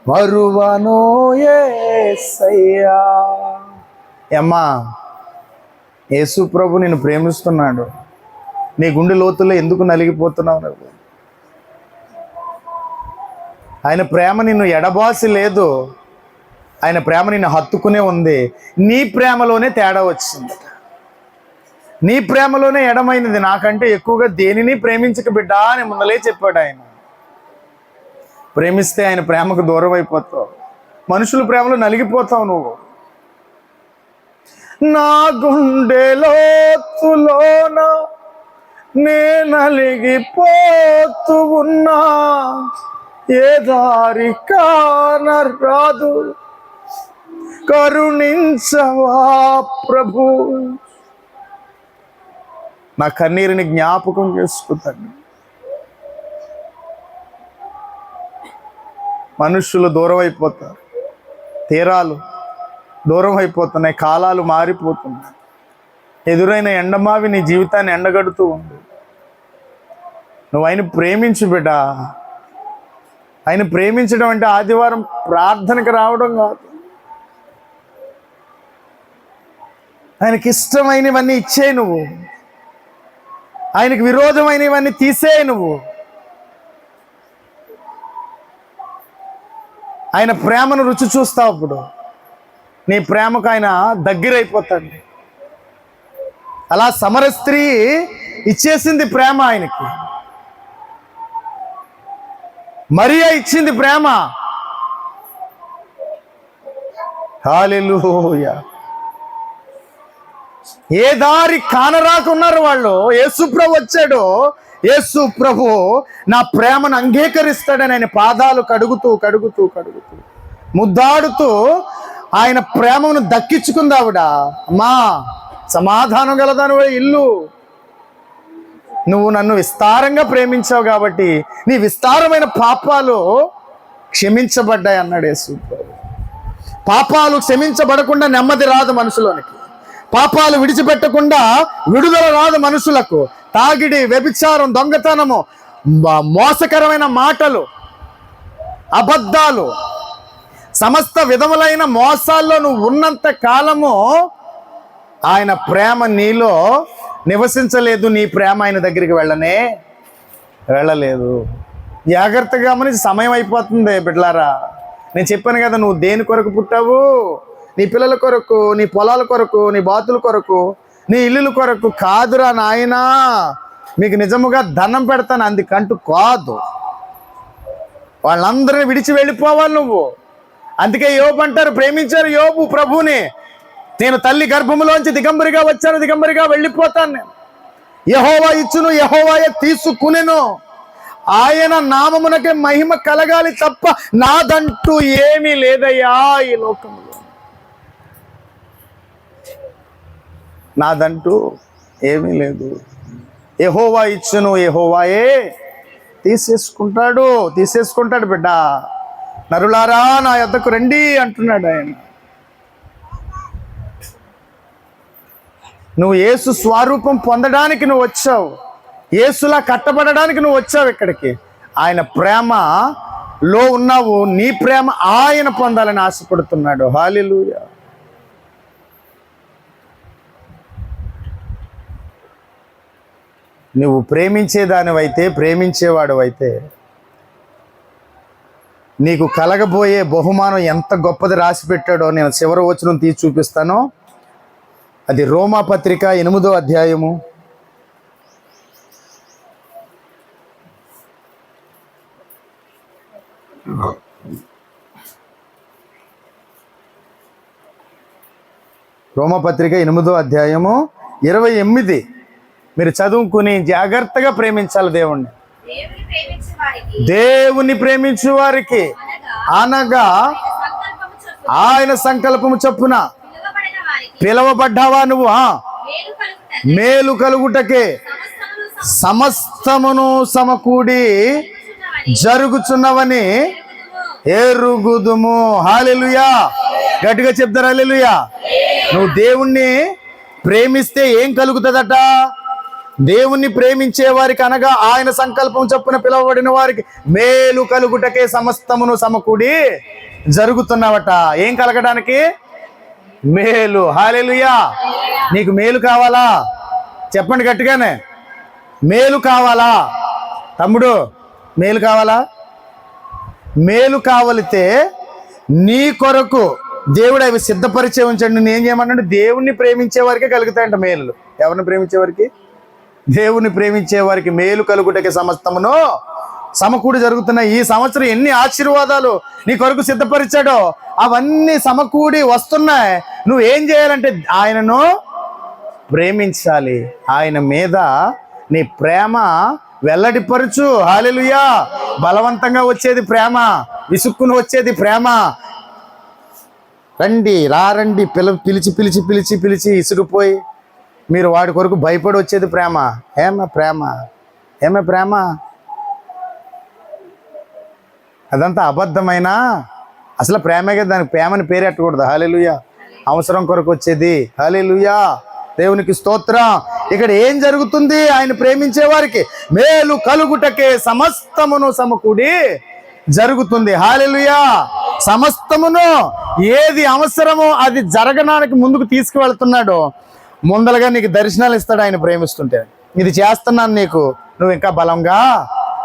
మరువనో యేసయ్యా. అమ్మా, యేసు ప్రభు నిన్ను ప్రేమిస్తున్నాడు. నీ గుండె లోతుల్లో ఎందుకు నలిగిపోతున్నావు నువ్వు? ఆయన ప్రేమ నిన్ను ఎడబాసి లేదు, ఆయన ప్రేమ నిన్ను హత్తుకునే ఉంది. నీ ప్రేమలోనే తేడా వచ్చింది. నీ ప్రేమలోనే ఎడమైనది, నాకంటే ఎక్కువగా దేనిని ప్రేమించక బిడ్డా అని ముందలే చెప్పాడు ఆయన. ప్రేమిస్తే ఆయన ప్రేమకు దూరం అయిపోతావు, మనుషుల ప్రేమలో నలిగిపోతావు నువ్వు. నా గుండె లోతులోన నే నలిగిపోతూ ఉన్నా, ఏ దారి కానరాదు, కరుణించవా ప్రభు. నా కన్నీరుని జ్ఞాపకం చేసుకుంటాను. మనుషులు దూరం అయిపోతారు, తీరాలు దూరం అయిపోతున్నాయి, కాలాలు మారిపోతున్నాయి. ఎదురైన ఎండమావి నీ జీవితాన్ని ఎండగడుతూ ఉంది. నువ్వు ఆయన ప్రేమించు బిడ్డ. ఆయన ప్రేమించడం అంటే ఆదివారం ప్రార్థనకు రావడం కాదు. ఆయనకి ఇష్టమైనవన్నీ ఇచ్చేయి నువ్వు, ఆయనకి విరోధమైనవన్నీ తీసేయి నువ్వు. ఆయన ప్రేమను రుచి చూస్తావు. అప్పుడు నీ ప్రేమకు ఆయన దగ్గరైపోతాడు. అలా సమర స్త్రీ ఇచ్చేసింది ప్రేమ ఆయనకి. మరియా ఇచ్చింది ప్రేమ. హల్లెలూయా. ఏ దారి కానరాకున్నారు వాళ్ళు. యేసు ప్రభు వచ్చాడు. యేసు ప్రభు నా ప్రేమను అంగీకరిస్తాడని ఆయన పాదాలు కడుగుతూ కడుగుతూ కడుగుతూ ముద్దాడుతూ ఆయన ప్రేమను దక్కించుకుంది ఆవిడ. అమ్మా, సమాధానం గలదాని ఇల్లు, నువ్వు నన్ను విస్తారంగా ప్రేమించావు కాబట్టి నీ విస్తారమైన పాపాలు క్షమించబడ్డాయి అన్నాడు యేసు ప్రభు. పాపాలు క్షమించబడకుండా నెమ్మది రాదు మనుషులోనికి. పాపాలు విడిచిపెట్టకుండా విడుదల రాదు మనుషులకు. తాగిడి, వ్యభిచారం, దొంగతనము, మోసకరమైన మాటలు, అబద్ధాలు, సమస్త విధములైన మోసాల్లో నువ్వు ఉన్నంత కాలము ఆయన ప్రేమ నీలో నివసించలేదు. నీ ప్రేమ ఆయన దగ్గరికి వెళ్ళలేదు. జాగ్రత్తగా గమనించి, సమయం అయిపోతుంది బిడ్డలారా. నేను చెప్పాను కదా, నువ్వు దేని కొరకు పుట్టావు? నీ పిల్లల కొరకు, నీ పొలాల కొరకు, నీ బాతుల కొరకు, నీ ఇల్లుల కొరకు కాదురా నాయనా. మీకు నిజముగా ధనం పెడతాను అందుకంటూ కాదు. వాళ్ళందరినీ విడిచి వెళ్ళిపోవాలి నువ్వు. అందుకే యోబు అంటారు, ప్రేమించారు యోబు ప్రభువుని. నేను తల్లి గర్భములోంచి దిగంబరిగా వచ్చాను, దిగంబరిగా వెళ్ళిపోతాను. నేను యెహోవా ఇచ్చును, యెహోవాయే తీసుకునెను. ఆయన నామమునకే మహిమ కలగాలి తప్ప నాదంటూ ఏమీ లేదయ్యా ఈ లోకంలో. నాదంటూ ఏమీ లేదు. యెహోవా ఇచ్చును, యెహోవాయే తీసేసుకుంటాడు బిడ్డ. నరులారా నా యొద్దకు రండి అంటున్నాడు ఆయన. నువ్వు యేసు స్వరూపం పొందడానికి నువ్వు వచ్చావు. యేసులా కట్టబడడానికి నువ్వు వచ్చావు ఇక్కడికి. ఆయన ప్రేమలో ఉన్నావు. నీ ప్రేమ ఆయన పొందాలని ఆశపడుతున్నాడు. హల్లెలూయా. నువ్వు ప్రేమించేదానివైతే, ప్రేమించేవాడు అయితే నీకు కలగబోయే బహుమానం ఎంత గొప్పది రాసి పెట్టాడో నేను చివరి వచనం తీసి చూపిస్తాను. అది రోమా పత్రిక 8వ అధ్యాయము. రోమా పత్రిక 8వ అధ్యాయము 28. మీరు చదువుకుని జాగ్రత్తగా ప్రేమించాలి దేవుణ్ణి. దేవుని ప్రేమించు వారికి అనగా ఆయన సంకల్పము చొప్పున పిలవబడ్డావా నువ్వు. మేలు కలుగుటకే సమస్తమును సమకూడి జరుగుచున్నవని ఎరుగుదుము. హల్లెలూయా. గట్టిగా చెప్తారు హల్లెలూయా. నువ్వు దేవుణ్ణి ప్రేమిస్తే ఏం కలుగుతుందట? దేవుణ్ణి ప్రేమించే వారికి అనగా ఆయన సంకల్పం చొప్పున పిలువబడిన వారికి మేలు కలుగుటకే సమస్తమును సమకూడి జరుగుతున్నవట. ఏం కలగడానికి? మేలు. హల్లెలూయా. నీకు మేలు కావాలా? చెప్పండి గట్టిగానే. మేలు కావాలా తమ్ముడు? మేలు కావాలా? మేలు కావలితే నీ కొరకు దేవుడు అవి సిద్ధపరిచే ఉంచండి. నేను ఏం చేయమన్నాడు? దేవుణ్ణి ప్రేమించే వారికే కలుగుతాయంట మేలు. ఎవరిని ప్రేమించేవారికి? దేవుని ప్రేమించే వారికి మేలు కలుగుటకి సమస్తమును సమకూడి జరుగుతున్న ఈ సంవత్సరం ఎన్ని ఆశీర్వాదాలు నీ కొరకు సిద్ధపరిచాడో అవన్నీ సమకూడి వస్తున్నాయి. నువ్వు ఏం చేయాలంటే ఆయనను ప్రేమించాలి. ఆయన మీద నీ ప్రేమ వెల్లడిపరచు. హల్లెలూయా. బలవంతంగా వచ్చేది ప్రేమ, విసుక్కుని వచ్చేది ప్రేమ. రండి రండి పిలిచి పిలిచి పిలిచి పిలిచి ఇసుకుపోయి మీరు వాడి కొరకు భయపడి వచ్చేది ప్రేమ. ఏమే ప్రేమ అదంతా అబద్ధమైన అసలు ప్రేమే కదా. దానికి ప్రేమని పేరెట్టకూడదు. హల్లెలూయా. అవసరం కొరకు వచ్చేది. హల్లెలూయా. దేవునికి స్తోత్రం. ఇక్కడ ఏం జరుగుతుంది? ఆయన ప్రేమించే వారికి మేలు కలుగుటకే సమస్తమును సమకూడి జరుగుతుంది. హల్లెలూయా. సమస్తమును ఏది అవసరమో అది జరగడానికి ముందుకు తీసుకువెళ్తున్నాడు. ముందలుగా నీకు దర్శనాలు ఇస్తాడు ఆయన ప్రేమిస్తుంటే. ఇది చేస్తున్నాను నీకు, నువ్వు ఇంకా బలంగా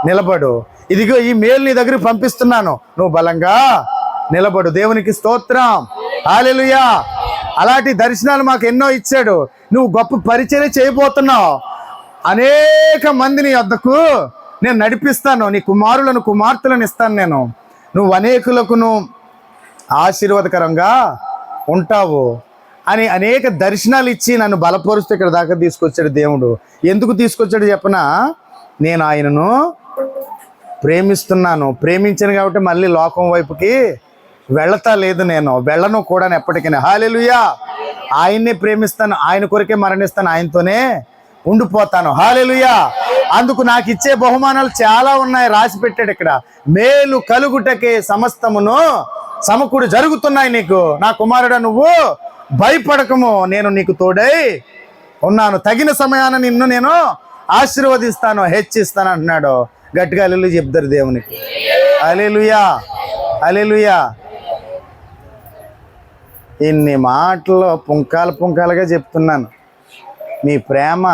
నిలబడు. ఇదిగో ఈ మేలు నీ దగ్గరికి పంపిస్తున్నాను, నువ్వు బలంగా నిలబడు. దేవునికి స్తోత్రం. హల్లెలూయా. అలాంటి దర్శనాలు మాకు ఎన్నో ఇచ్చాడు. నువ్వు గొప్ప పరిచర్య చేయబోతున్నావు. అనేక మందిని వద్దకు నేను నడిపిస్తాను. నీ కుమారులను కుమార్తెలను ఇస్తాను. నువ్వు అనేకులకు ఆశీర్వాదకరంగా ఉంటావు అని అనేక దర్శనాలు ఇచ్చి నన్ను బలపరుస్తూ ఇక్కడ దాకా తీసుకొచ్చాడు దేవుడు. ఎందుకు తీసుకొచ్చాడు చెప్పనా? నేను ఆయనను ప్రేమిస్తున్నాను. ప్రేమించాను కాబట్టి మళ్ళీ లోకం వైపుకి వెళతా లేదు, నేను వెళ్ళను కూడా ఎప్పటికీ. హల్లెలూయా. ఆయన్నే ప్రేమిస్తాను, ఆయన కొరకే మరణిస్తాను, ఆయనతోనే ఉండిపోతాను. హల్లెలూయా. అందుకు నాకు ఇచ్చే బహుమానాలు చాలా ఉన్నాయి, రాసి పెట్టాడు ఇక్కడ. మేలు కలుగుటకే సమస్తమును సమకూడి జరుగుతున్నాయి నీకు. నా కుమారుడా, నువ్వు భయపడకము, నేను నీకు తోడై ఉన్నాను. తగిన సమయాన నిన్ను నేను ఆశీర్వదిస్తాను, హెచ్చిస్తాను అంటున్నాడు. గట్టిగా హల్లెలూయా చెప్తారు దేవునికి. హల్లెలూయా. హల్లెలూయా. ఇన్ని మాటలు పుంకాలుగా చెప్తున్నాను. మీ ప్రేమ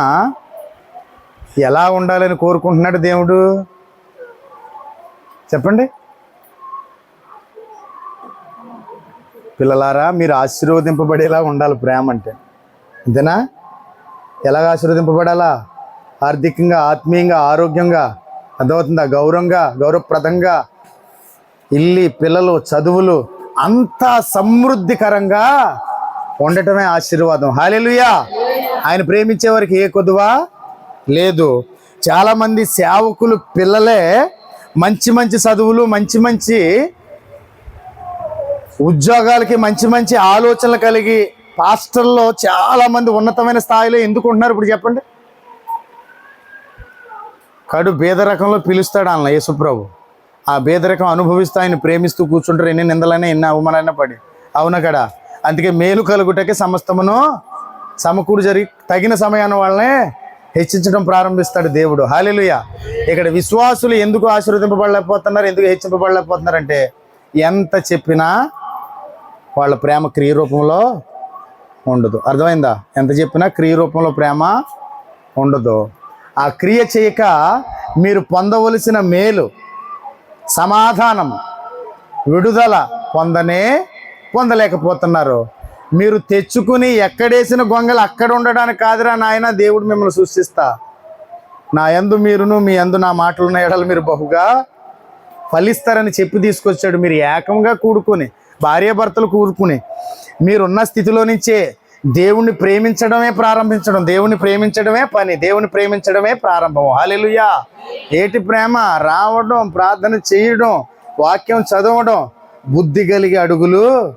ఎలా ఉండాలని కోరుకుంటున్నాడు దేవుడు చెప్పండి. పిల్లలారా, మీరు ఆశీర్వదింపబడేలా ఉండాలి ప్రేమ అంటే. అంతేనా? ఎలాగ ఆశీర్వదింపబడాలా? ఆర్థికంగా, ఆత్మీయంగా, ఆరోగ్యంగా, అర్థమవుతుందా? గౌరవప్రదంగా, ఇల్లు, పిల్లలు, చదువులు అంతా సమృద్ధికరంగా ఉండటమే ఆశీర్వాదం. హల్లెలూయా. ఆయన ప్రేమించే వారికి ఏ కొదువా లేదు. చాలామంది సేవకులు పిల్లలే మంచి మంచి చదువులు, మంచి మంచి ఉద్యోగాలకి, మంచి మంచి ఆలోచనలు కలిగి పాస్టర్లో చాలామంది ఉన్నతమైన స్థాయిలో ఎందుకు ఉంటున్నారు ఇప్పుడు చెప్పండి? కడు బేదరకంలో పిలుస్తాడు అన్న యేసుప్రభు. ఆ బేదరికం అనుభవిస్తూ ఆయన ప్రేమిస్తూ కూర్చుంటారు. ఎన్ని నిందలైనా, ఎన్ని అవమానాలైనా పడి. అవునా కదా? అందుకే మేలు కలుగుటకే సమస్తమును సమకూడి జరిగి తగిన సమయాన్ని వాళ్ళనే హెచ్చించడం ప్రారంభిస్తాడు దేవుడు. హల్లెలూయా. ఇక్కడ విశ్వాసులు ఎందుకు ఆశీర్వదింపబడలేకపోతున్నారు, ఎందుకు హెచ్చింపబడలేకపోతున్నారంటే ఎంత చెప్పినా వాళ్ళ ప్రేమ క్రియ రూపంలో ఉండదు. అర్థమైందా? ఎంత చెప్పినా క్రియ రూపంలో ప్రేమ ఉండదు. ఆ క్రియ చేయక మీరు పొందవలసిన మేలు, సమాధానం, విడుదల పొందలేకపోతున్నారు. మీరు తెచ్చుకుని ఎక్కడేసిన గొంగలు అక్కడ ఉండడానికి కాదురా నాయన దేవుడు మిమ్మల్ని సృష్టిస్తా. నా యందు మీరును, మీ యందు నా మాటలున్న ఎడలు మీరు బహుగా ఫలిస్తారని చెప్పి తీసుకొచ్చాడు. మీరు ఏకంగా కూడుకుని, భార్యాభర్తలు కూడుకుని మీరున్న స్థితిలో నుంచే దేవుణ్ణి ప్రేమించడమే ప్రారంభించడం. దేవుని ప్రేమించడమే పని, దేవుని ప్రేమించడమే ప్రారంభం. హల్లెలూయా. ఏటి ప్రేమ? రావడం, ప్రార్థన చేయడం, వాక్యం చదవడం, బుద్ధి కలిగి అడుగులు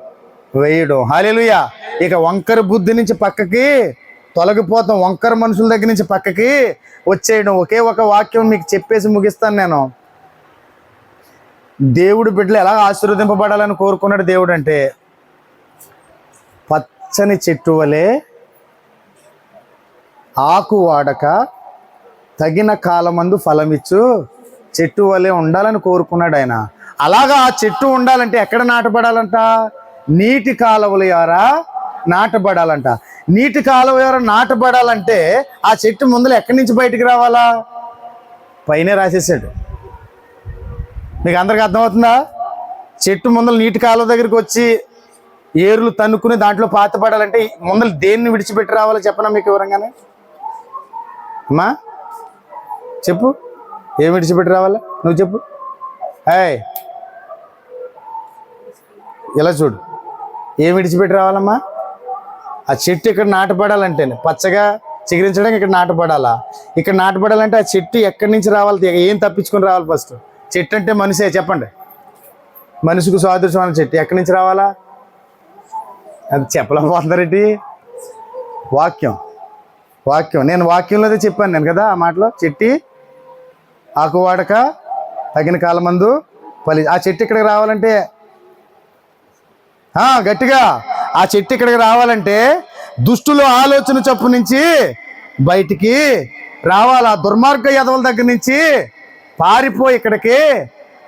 వేయడం. హల్లెలూయా. ఇక వంకర బుద్ధి నుంచి పక్కకి తొలగిపోతాం, వంకర మనుషుల దగ్గర నుంచి పక్కకి వచ్చేయడం. ఒకే ఒక వాక్యం మీకు చెప్పేసి ముగిస్తాను నేను. దేవుడు బిడ్డలు ఎలా ఆశీర్వదింపబడాలని కోరుకున్నాడు దేవుడు అంటే, పచ్చని చెట్టు వలె ఆకు వాడక తగిన కాలమందు ఫలమిచ్చు చెట్టు వలె ఉండాలని కోరుకున్నాడు ఆయన. అలాగా ఆ చెట్టు ఉండాలంటే ఎక్కడ నాటబడాలంట? నీటి కాలువల ద్వారా నాటబడాలంట. నీటి కాలువ ద్వారా నాటబడాలంటే ఆ చెట్టు ముందర ఎక్కడి నుంచి బయటికి రావాలా? పైనే రాసేసాడు. మీకు అందరికి అర్థమవుతుందా? చెట్టు ముందర నీటి కాలువ దగ్గరికి వచ్చి ఏర్లు తన్నుకుని దాంట్లో పాతపడాలంటే ముందర దేన్ని విడిచిపెట్టి రావాలో చెప్పనా మీకు వివరంగానే? అమ్మా చెప్పు, ఏం విడిచిపెట్టి రావాలా నువ్వు చెప్పు. ఏయ్ ఇలా చూడు, ఏం విడిచిపెట్టి రావాలమ్మా? ఆ చెట్టు ఇక్కడ నాటపడాలంటే పచ్చగా చిగురించడానికి ఇక్కడ నాటపడాలా? ఇక్కడ నాటపడాలంటే ఆ చెట్టు ఎక్కడి నుంచి రావాలి, ఏం తప్పించుకొని రావాలి? ఫస్ట్ చెట్టు అంటే మనిషే, చెప్పండి. మనిషికి సాదృశ్యమైన చెట్టు ఎక్కడి నుంచి రావాలా? అది చెప్పలేకపోతున్నారేంటి? వాక్యం నేను వాక్యంలోదే చెప్పాను నేను కదా ఆ మాటలో. చెట్టి ఆకు వాడక తగిన కాలమందు ఆ చెట్టు ఇక్కడికి రావాలంటే గట్టిగా ఆ చెట్టు ఇక్కడికి రావాలంటే దుష్టుల ఆలోచన చొప్పు నుంచి బయటికి రావాలా, దుర్మార్గ యదవుల దగ్గర నుంచి పారిపోయి ఇక్కడికి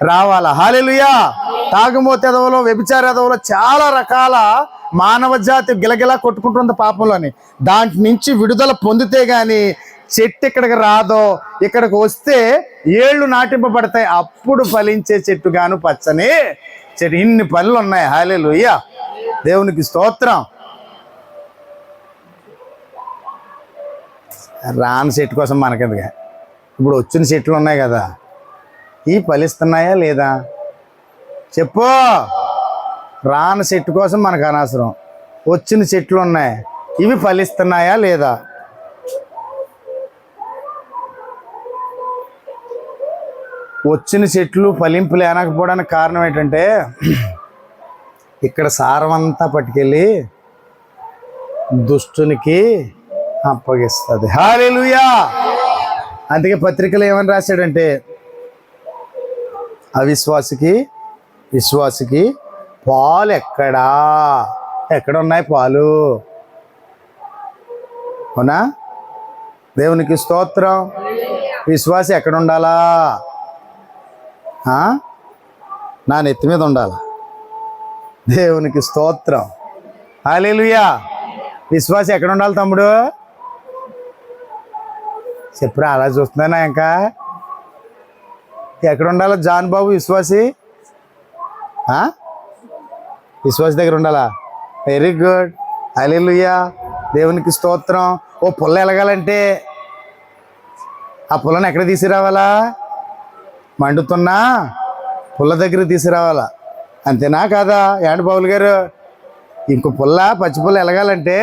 రావాలా. హల్లెలూయా. తాగుమోత యదవులు, వ్యభిచార యదవులు, చాలా రకాల మానవ జాతి గిలగిలా కొట్టుకుంటుంది పాపంలోని. దాంట్ నుంచి విడుదల పొందితే గాని చెట్టు ఇక్కడికి రాదో. ఇక్కడికి వస్తే ఏళ్ళు నాటింపబడతాయి, అప్పుడు ఫలించే చెట్టుగాను పచ్చని చెట్టు. ఇన్ని పనులు ఉన్నాయి. హల్లెలూయా, దేవునికి స్తోత్రం. రాని చెట్టు కోసం మనకెందుగా, ఇప్పుడు వచ్చిన చెట్లు ఉన్నాయి కదా, ఇవి ఫలిస్తున్నాయా లేదా చెప్పు. రాని చెట్టు కోసం మనకు అనవసరం, వచ్చిన చెట్లు ఉన్నాయి, ఇవి ఫలిస్తున్నాయా లేదా? వచ్చిన చెట్లు ఫలింపు లేనకపోవడానికి కారణం ఏంటంటే ఇక్కడ సారం అంతా పట్టుకెళ్ళి దుష్టునికి అప్పగిస్తుంది. హల్లెలూయా. అందుకే పత్రికలు ఏమని రాశాడంటే అవిశ్వాసికి విశ్వాసికి పాలు ఎక్కడున్నాయి పాలు? అవునా? దేవునికి స్తోత్రం. విశ్వాసి ఎక్కడ ఉండాలా? నా నెత్తి మీద ఉండాలా? దేవునికి స్తోత్రం. హల్లెలూయా. విశ్వాసి ఎక్కడ ఉండాలి తమ్ముడు? చెప్పురా, అలా చూస్తున్నానా ఇంకా? ఎక్కడ ఉండాలా జాన్ బాబు? విశ్వాసి విశ్వాసి దగ్గర ఉండాలా? Very good. హల్లెలూయా, దేవునికి స్తోత్రం. ఓ పుల్ల ఎలగాలంటే ఆ పుల్లను ఎక్కడ తీసుకురావాలా? మండుతున్నా పుల్ల దగ్గర తీసుకురావాలా. అంతేనా కాదా యాండ్ పౌలు గారు? ఇంకో పుల్ల, పచ్చి పుల్ల ఎలగాలంటే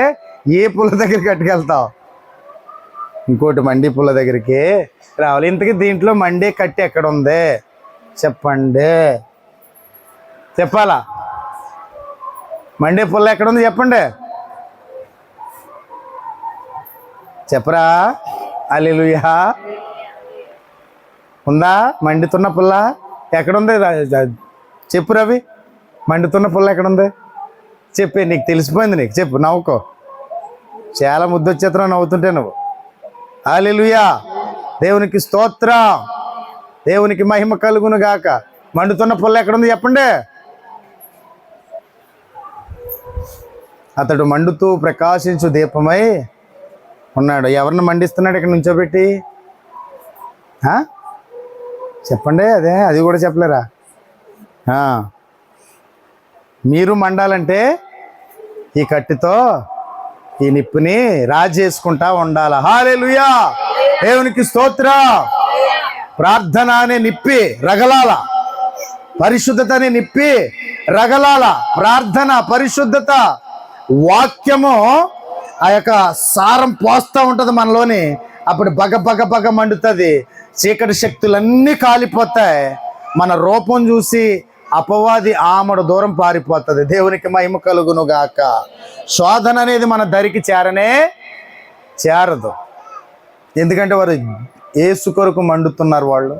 ఏ పుల్ల దగ్గరికి కట్టుకెళ్తావు? ఇంకోటి మండి పుల్ల దగ్గరికి రావాలి. ఇంతకీ దీంట్లో మండే కట్టి ఎక్కడ ఉంది చెప్పండి? చెప్పాలా? మండే పుల్ల ఎక్కడ ఉంది చెప్పండి? చెప్పరా? హల్లెలూయా. ఉందా మండుతున్న పుల్ల? ఎక్కడుంది చెప్పు రవి. మండుతున్న పుల్ల ఎక్కడుంది చెప్పే. నీకు తెలిసిపోయింది, నీకు చెప్పు. నవ్వుకో, చాలా ముద్దొచ్చేతనం నవ్వుతుంటే నువ్వు. హల్లెలూయా, దేవునికి స్తోత్రం, దేవునికి మహిమ కలుగును గాక. మండుతున్న పుల్ల ఎక్కడుంది చెప్పండి? అతడు మండుతూ ప్రకాశించు దీపమై ఉన్నాడు. ఎవరిని మండిస్తున్నాడు ఇక్కడ నుంచోబెట్టి? చెప్పండి. అది కూడా చెప్పలేరా? మీరు మండాలంటే ఈ కట్టితో ఈ నిప్పుని రాజేసుకుంటా ఉండాల. హల్లెలూయా, దేవునికి స్తోత్రం. ప్రార్థన అనే నిప్పి రగలాల, పరిశుద్ధత అనే నిప్పి రగలాల. ప్రార్థన, పరిశుద్ధత, వాక్యము ఆ యొక్క సారం పోస్తూ ఉంటుంది మనలోని. అప్పుడు బగ మండుతుంది. చీకటి శక్తులన్నీ కాలిపోతాయి. మన రూపం చూసి అపవాది ఆమడు దూరం పారిపోతుంది. దేవునికి మహిమ కలుగును గాక. శోధన అనేది మన దరికి చేరదు. ఎందుకంటే వారు యేసు కొరకు మండుతున్నారు. వాళ్ళు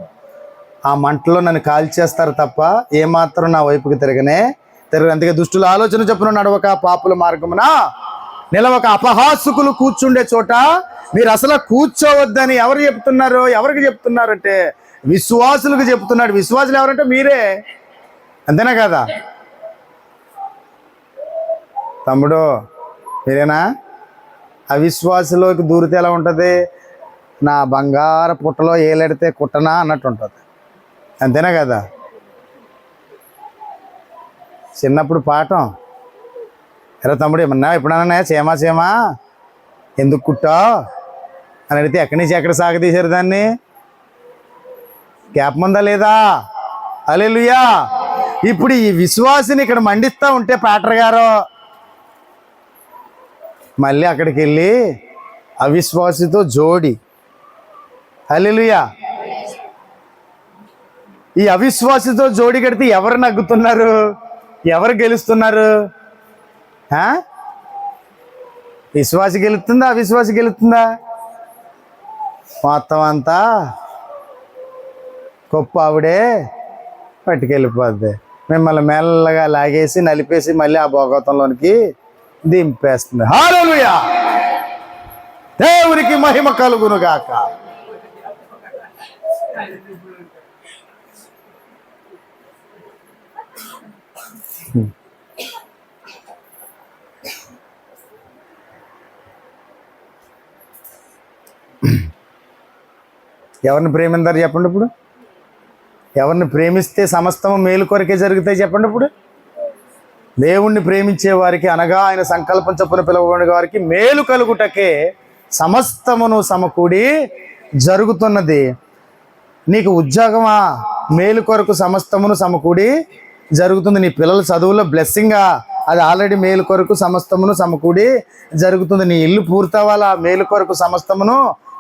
ఆ మంటలో నన్ను కాల్చేస్తారు తప్ప ఏమాత్రం నా వైపుకి తిరగరు. అందుకే దుష్టుల ఆలోచన చొప్పున నడవక, పాపుల మార్గమున నిలవక, అపహాసుకులు కూర్చుండే చోట మీరు అసలు కూర్చోవద్దని ఎవరు చెప్తున్నారు? ఎవరికి చెప్తున్నారంటే విశ్వాసులకు చెప్తున్నాడు. విశ్వాసులు ఎవరంటే మీరే. అంతేనా కదా తమ్ముడు? మీరేనా? అవిశ్వాసులోకి దూరితే ఎలా ఉంటుంది? నా బంగారు పుట్టలో ఏలెడితే కుట్టనా అన్నట్టు ఉంటుంది. అంతేనా కదా? చిన్నప్పుడు పాఠం ఎరా తమ్ముడు ఏమన్నా ఎప్పుడన్నా చేమా ఎందుకు కుట్టావు అని అడిగితే ఎక్కడి నుంచి ఎక్కడ సాగదీశారు దాన్ని? గ్యాప్ ఉందా లేదా? హల్లెలూయా. ఇప్పుడు ఈ విశ్వాసిని ఇక్కడ మండిస్తూ ఉంటే పాటర్ గారు మళ్ళీ అక్కడికి వెళ్ళి అవిశ్వాసితో జోడి. హల్లెలూయా. ఈ అవిశ్వాసితో జోడి కడితే ఎవరు నగ్గుతున్నారు? ఎవరు గెలుస్తున్నారు? విశ్వాసి గెలుస్తుందా అవిశ్వాసి గెలుస్తుందా? మొత్తం అంతా గొప్ప ఆవిడే పట్టుకెళ్ళిపోద్ది. మిమ్మల్ని మెల్లగా లాగేసి నలిపేసి మళ్ళీ ఆ భోగతంలోనికి దింపేస్తుంది. హల్లెలూయా. దేవునికి మహిమ కలుగును గాక. ఎవరిని ప్రేమిందారు చెప్పండి ఇప్పుడు? ఎవరిని ప్రేమిస్తే సమస్తము మేలు కొరకే జరుగుతాయి చెప్పండి ఇప్పుడు? దేవుణ్ణి ప్రేమించే వారికి, అనగా ఆయన సంకల్పం చొప్పున పిలువబడిన వారికి మేలు కలుగుటకే సమస్తమును సమకూడి జరుగుతున్నది. నీకు ఉద్యోగమా? మేలు కొరకు సమస్తమును సమకూడి జరుగుతుంది. నీ పిల్లల చదువులో బ్లెస్సింగా? అది ఆల్రెడీ మేలు కొరకు సమస్తమును సమకూడి జరుగుతుంది. నీ ఇల్లు పూర్తవ్వాలా? మేలు కొరకు సమస్తమును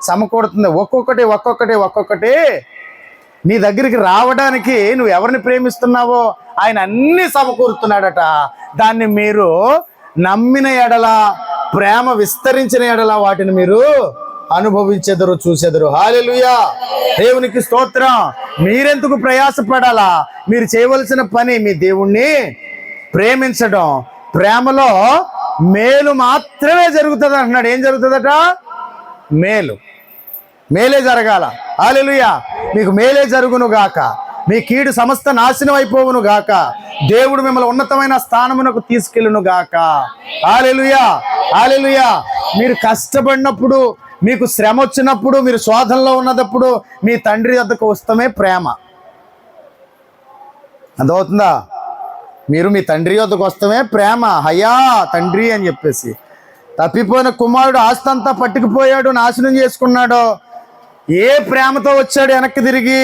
సమకూడుతుంది. ఒక్కొక్కటి నీ దగ్గరికి రావడానికి నువ్వు ఎవరిని ప్రేమిస్తున్నావో ఆయన అన్ని సమకూరుతున్నాడట. దాన్ని మీరు నమ్మిన ఎడల, ప్రేమ విస్తరించిన ఎడల వాటిని మీరు అనుభవించెదరు, చూసెదరు. హల్లెలూయా. దేవునికి స్తోత్రం. మీరెందుకు ప్రయాసపడాలా? మీరు చేయవలసిన పని మీ దేవుణ్ణి ప్రేమించడం. ప్రేమలో మేలు మాత్రమే జరుగుతుంది అంటున్నాడు. ఏం జరుగుతుందట? మేలే జరగాల. హల్లెలూయా. మీకు మేలే జరుగును గాక. మీ కీడు సమస్త నాశనం అయిపోవును గాక. దేవుడు మిమ్మల్ని ఉన్నతమైన స్థానమునకు తీసుకెళ్ళును గాక. హల్లెలూయా. హల్లెలూయా. మీరు కష్టపడినప్పుడు, మీకు శ్రమ వచ్చినప్పుడు, మీరు శోధనలో ఉన్నప్పుడు మీ తండ్రి వద్దకు వస్తమే ప్రేమ. అర్థమవుతుందా? మీరు మీ తండ్రి వద్దకు వస్తమే ప్రేమ. హయ్యా తండ్రి అని చెప్పేసి. తప్పిపోయిన కుమారుడు ఆస్తి అంతా పట్టుకుపోయాడు, నాశనం చేసుకున్నాడు. ఏ ప్రేమతో వచ్చాడు వెనక్కి తిరిగి?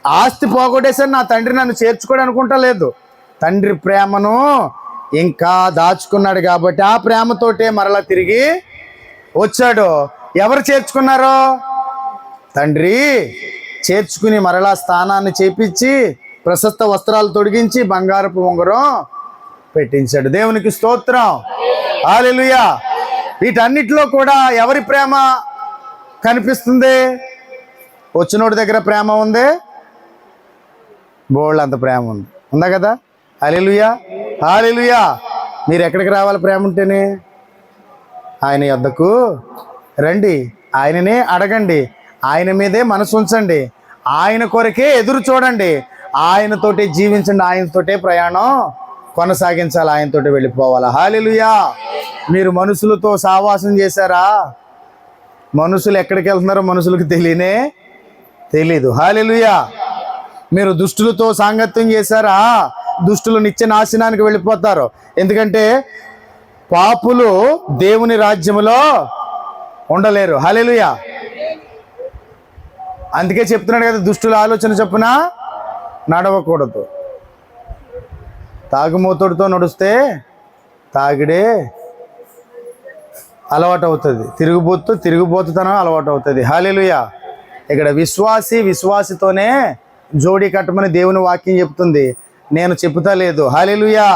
ఆస్తి పోగొట్టేసరి నా తండ్రి నన్ను చేర్చుకోడు అనుకుంటా లేదు. తండ్రి ప్రేమను ఇంకా దాచుకున్నాడు కాబట్టి ఆ ప్రేమతోటే మరలా తిరిగి వచ్చాడు. ఎవరు చేర్చుకున్నారో? తండ్రి చేర్చుకుని మరలా స్థానాన్ని చేపించి ప్రశస్త వస్త్రాలు తొడిగించి బంగారపు ఉంగరం పెట్టించాడు. దేవునికి స్తోత్రం. హల్లెలూయా. వీటన్నిటిలో కూడా ఎవరి ప్రేమ కనిపిస్తుంది? వచ్చినోడి దగ్గర ప్రేమ ఉంది, బోళ్ళ అంత ప్రేమ ఉందా కదా? హల్లెలూయా. హల్లెలూయా. మీరు ఎక్కడికి రావాలి? ప్రేమ ఉంటేనే ఆయన యొద్దకు రండి, ఆయననే అడగండి, ఆయన మీదే మనసు ఉంచండి, ఆయన కొరకే ఎదురు చూడండి, ఆయనతోటే జీవించండి, ఆయనతోటే ప్రయాణం కొనసాగించాలి, ఆయనతోటే వెళ్ళిపోవాలి. హల్లెలూయా. మీరు మనుషులతో సావాసం చేశారా? మనుషులు ఎక్కడికి వెళ్తున్నారో మనుషులకు తెలీదు. హల్లెలూయా. మీరు దుష్టులతో సాంగత్యం చేశారా? దుష్టులు నిత్య నాశనానికి వెళ్ళిపోతారు. ఎందుకంటే పాపులు దేవుని రాజ్యములో ఉండలేరు. హల్లెలూయా. అందుకే చెప్తున్నాడు కదా, దుష్టుల ఆలోచన చొప్పున నడవకూడదు. తాగుమోతుడితో నడుస్తే తాగిడే అలవాటు అవుతుంది, తిరుగుబోతుతనం అలవాటు అవుతుంది. హల్లెలూయా. ఇక్కడ విశ్వాసితోనే జోడీ కట్టమని దేవుని వాక్యం చెప్తుంది, నేను చెప్తా లేదు. హల్లెలూయా.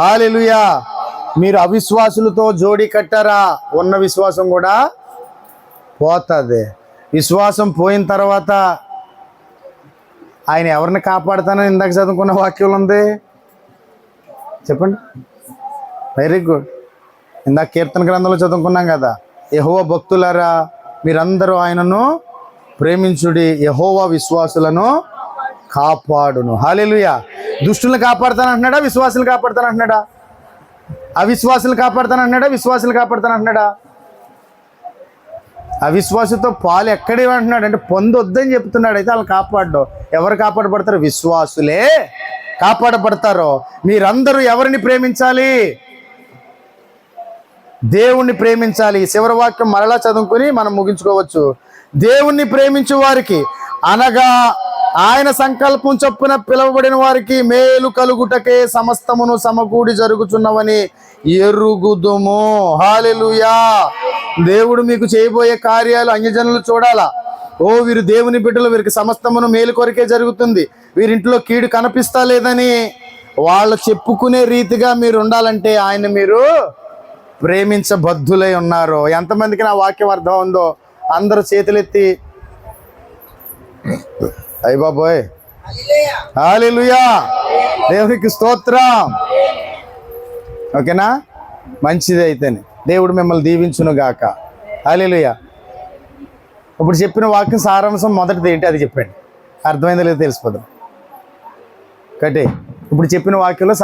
హల్లెలూయా. మీరు అవిశ్వాసులతో జోడీ కట్టారా? ఉన్న విశ్వాసం కూడా పోతుంది. విశ్వాసం పోయిన తర్వాత ఆయన ఎవరిని కాపాడుతానని ఇందాక చదువుకున్న వాక్యంలో ఉంది, చెప్పండి. Very good. ఇందాక కీర్తన గ్రంథంలో చదువుకున్నాం కదా, యెహోవా భక్తులారా మీరందరూ ఆయనను ప్రేమించుడి, యెహోవా విశ్వాసులను కాపాడును. హల్లెలూయా. దుష్టులను కాపాడుతానంటున్నాడా? విశ్వాసులు కాపాడుతానంటున్నాడా? అవిశ్వాసులు కాపాడుతానంటున్నాడా? విశ్వాసులు కాపాడుతానంటున్నాడా? అవిశ్వాసంతో పాలు ఎక్కడే అంటున్నాడు అంటే పొందొద్దని చెప్తున్నాడు. అయితే వాళ్ళు కాపాడు. ఎవరు కాపాడబడతారు? విశ్వాసులే కాపాడబడతారు. మీరందరూ ఎవరిని ప్రేమించాలి? దేవుణ్ణి ప్రేమించాలి. ఈ చివరి వాక్యం మరలా చదువుకొని మనం ముగించుకోవచ్చు. దేవుణ్ణి ప్రేమించు వారికి అనగా ఆయన సంకల్పం చొప్పున పిలువబడిన వారికి మేలు కలుగుటకే సమస్తమును సమకూడి జరుగుచున్నవని ఎరుగుదుము. హల్లెలూయా. దేవుడు మీకు చేయబోయే కార్యాలు అన్యజనులు చూడాలా. ఓ వీరు దేవుని బిడ్డలు, వీరికి సమస్తమును మేలు కొరకే జరుగుతుంది, వీరింట్లో కీడు కనిపిస్తా లేదని వాళ్ళు చెప్పుకునే రీతిగా మీరు ఉండాలంటే ఆయన మీరు ప్రేమించబద్ధులై ఉన్నారు. ఎంతమందికి నా వాక్యం అర్థం ఉందో అందరూ చేతులెత్తి అయ్య బాబోయ్ హల్లెలూయా, దేవునికి స్తోత్రం. ఓకేనా? మంచిది. అయితేనే దేవుడు మిమ్మల్ని దీవించును గాక. హల్లెలూయా. ఇప్పుడు చెప్పిన వాక్యం సారాంశం మొదటిది ఏంటి అది చెప్పండి. అర్థమైందో లేదో తెలిసిపోదాం. కటే ఇప్పుడు చెప్పిన వాక్యంలో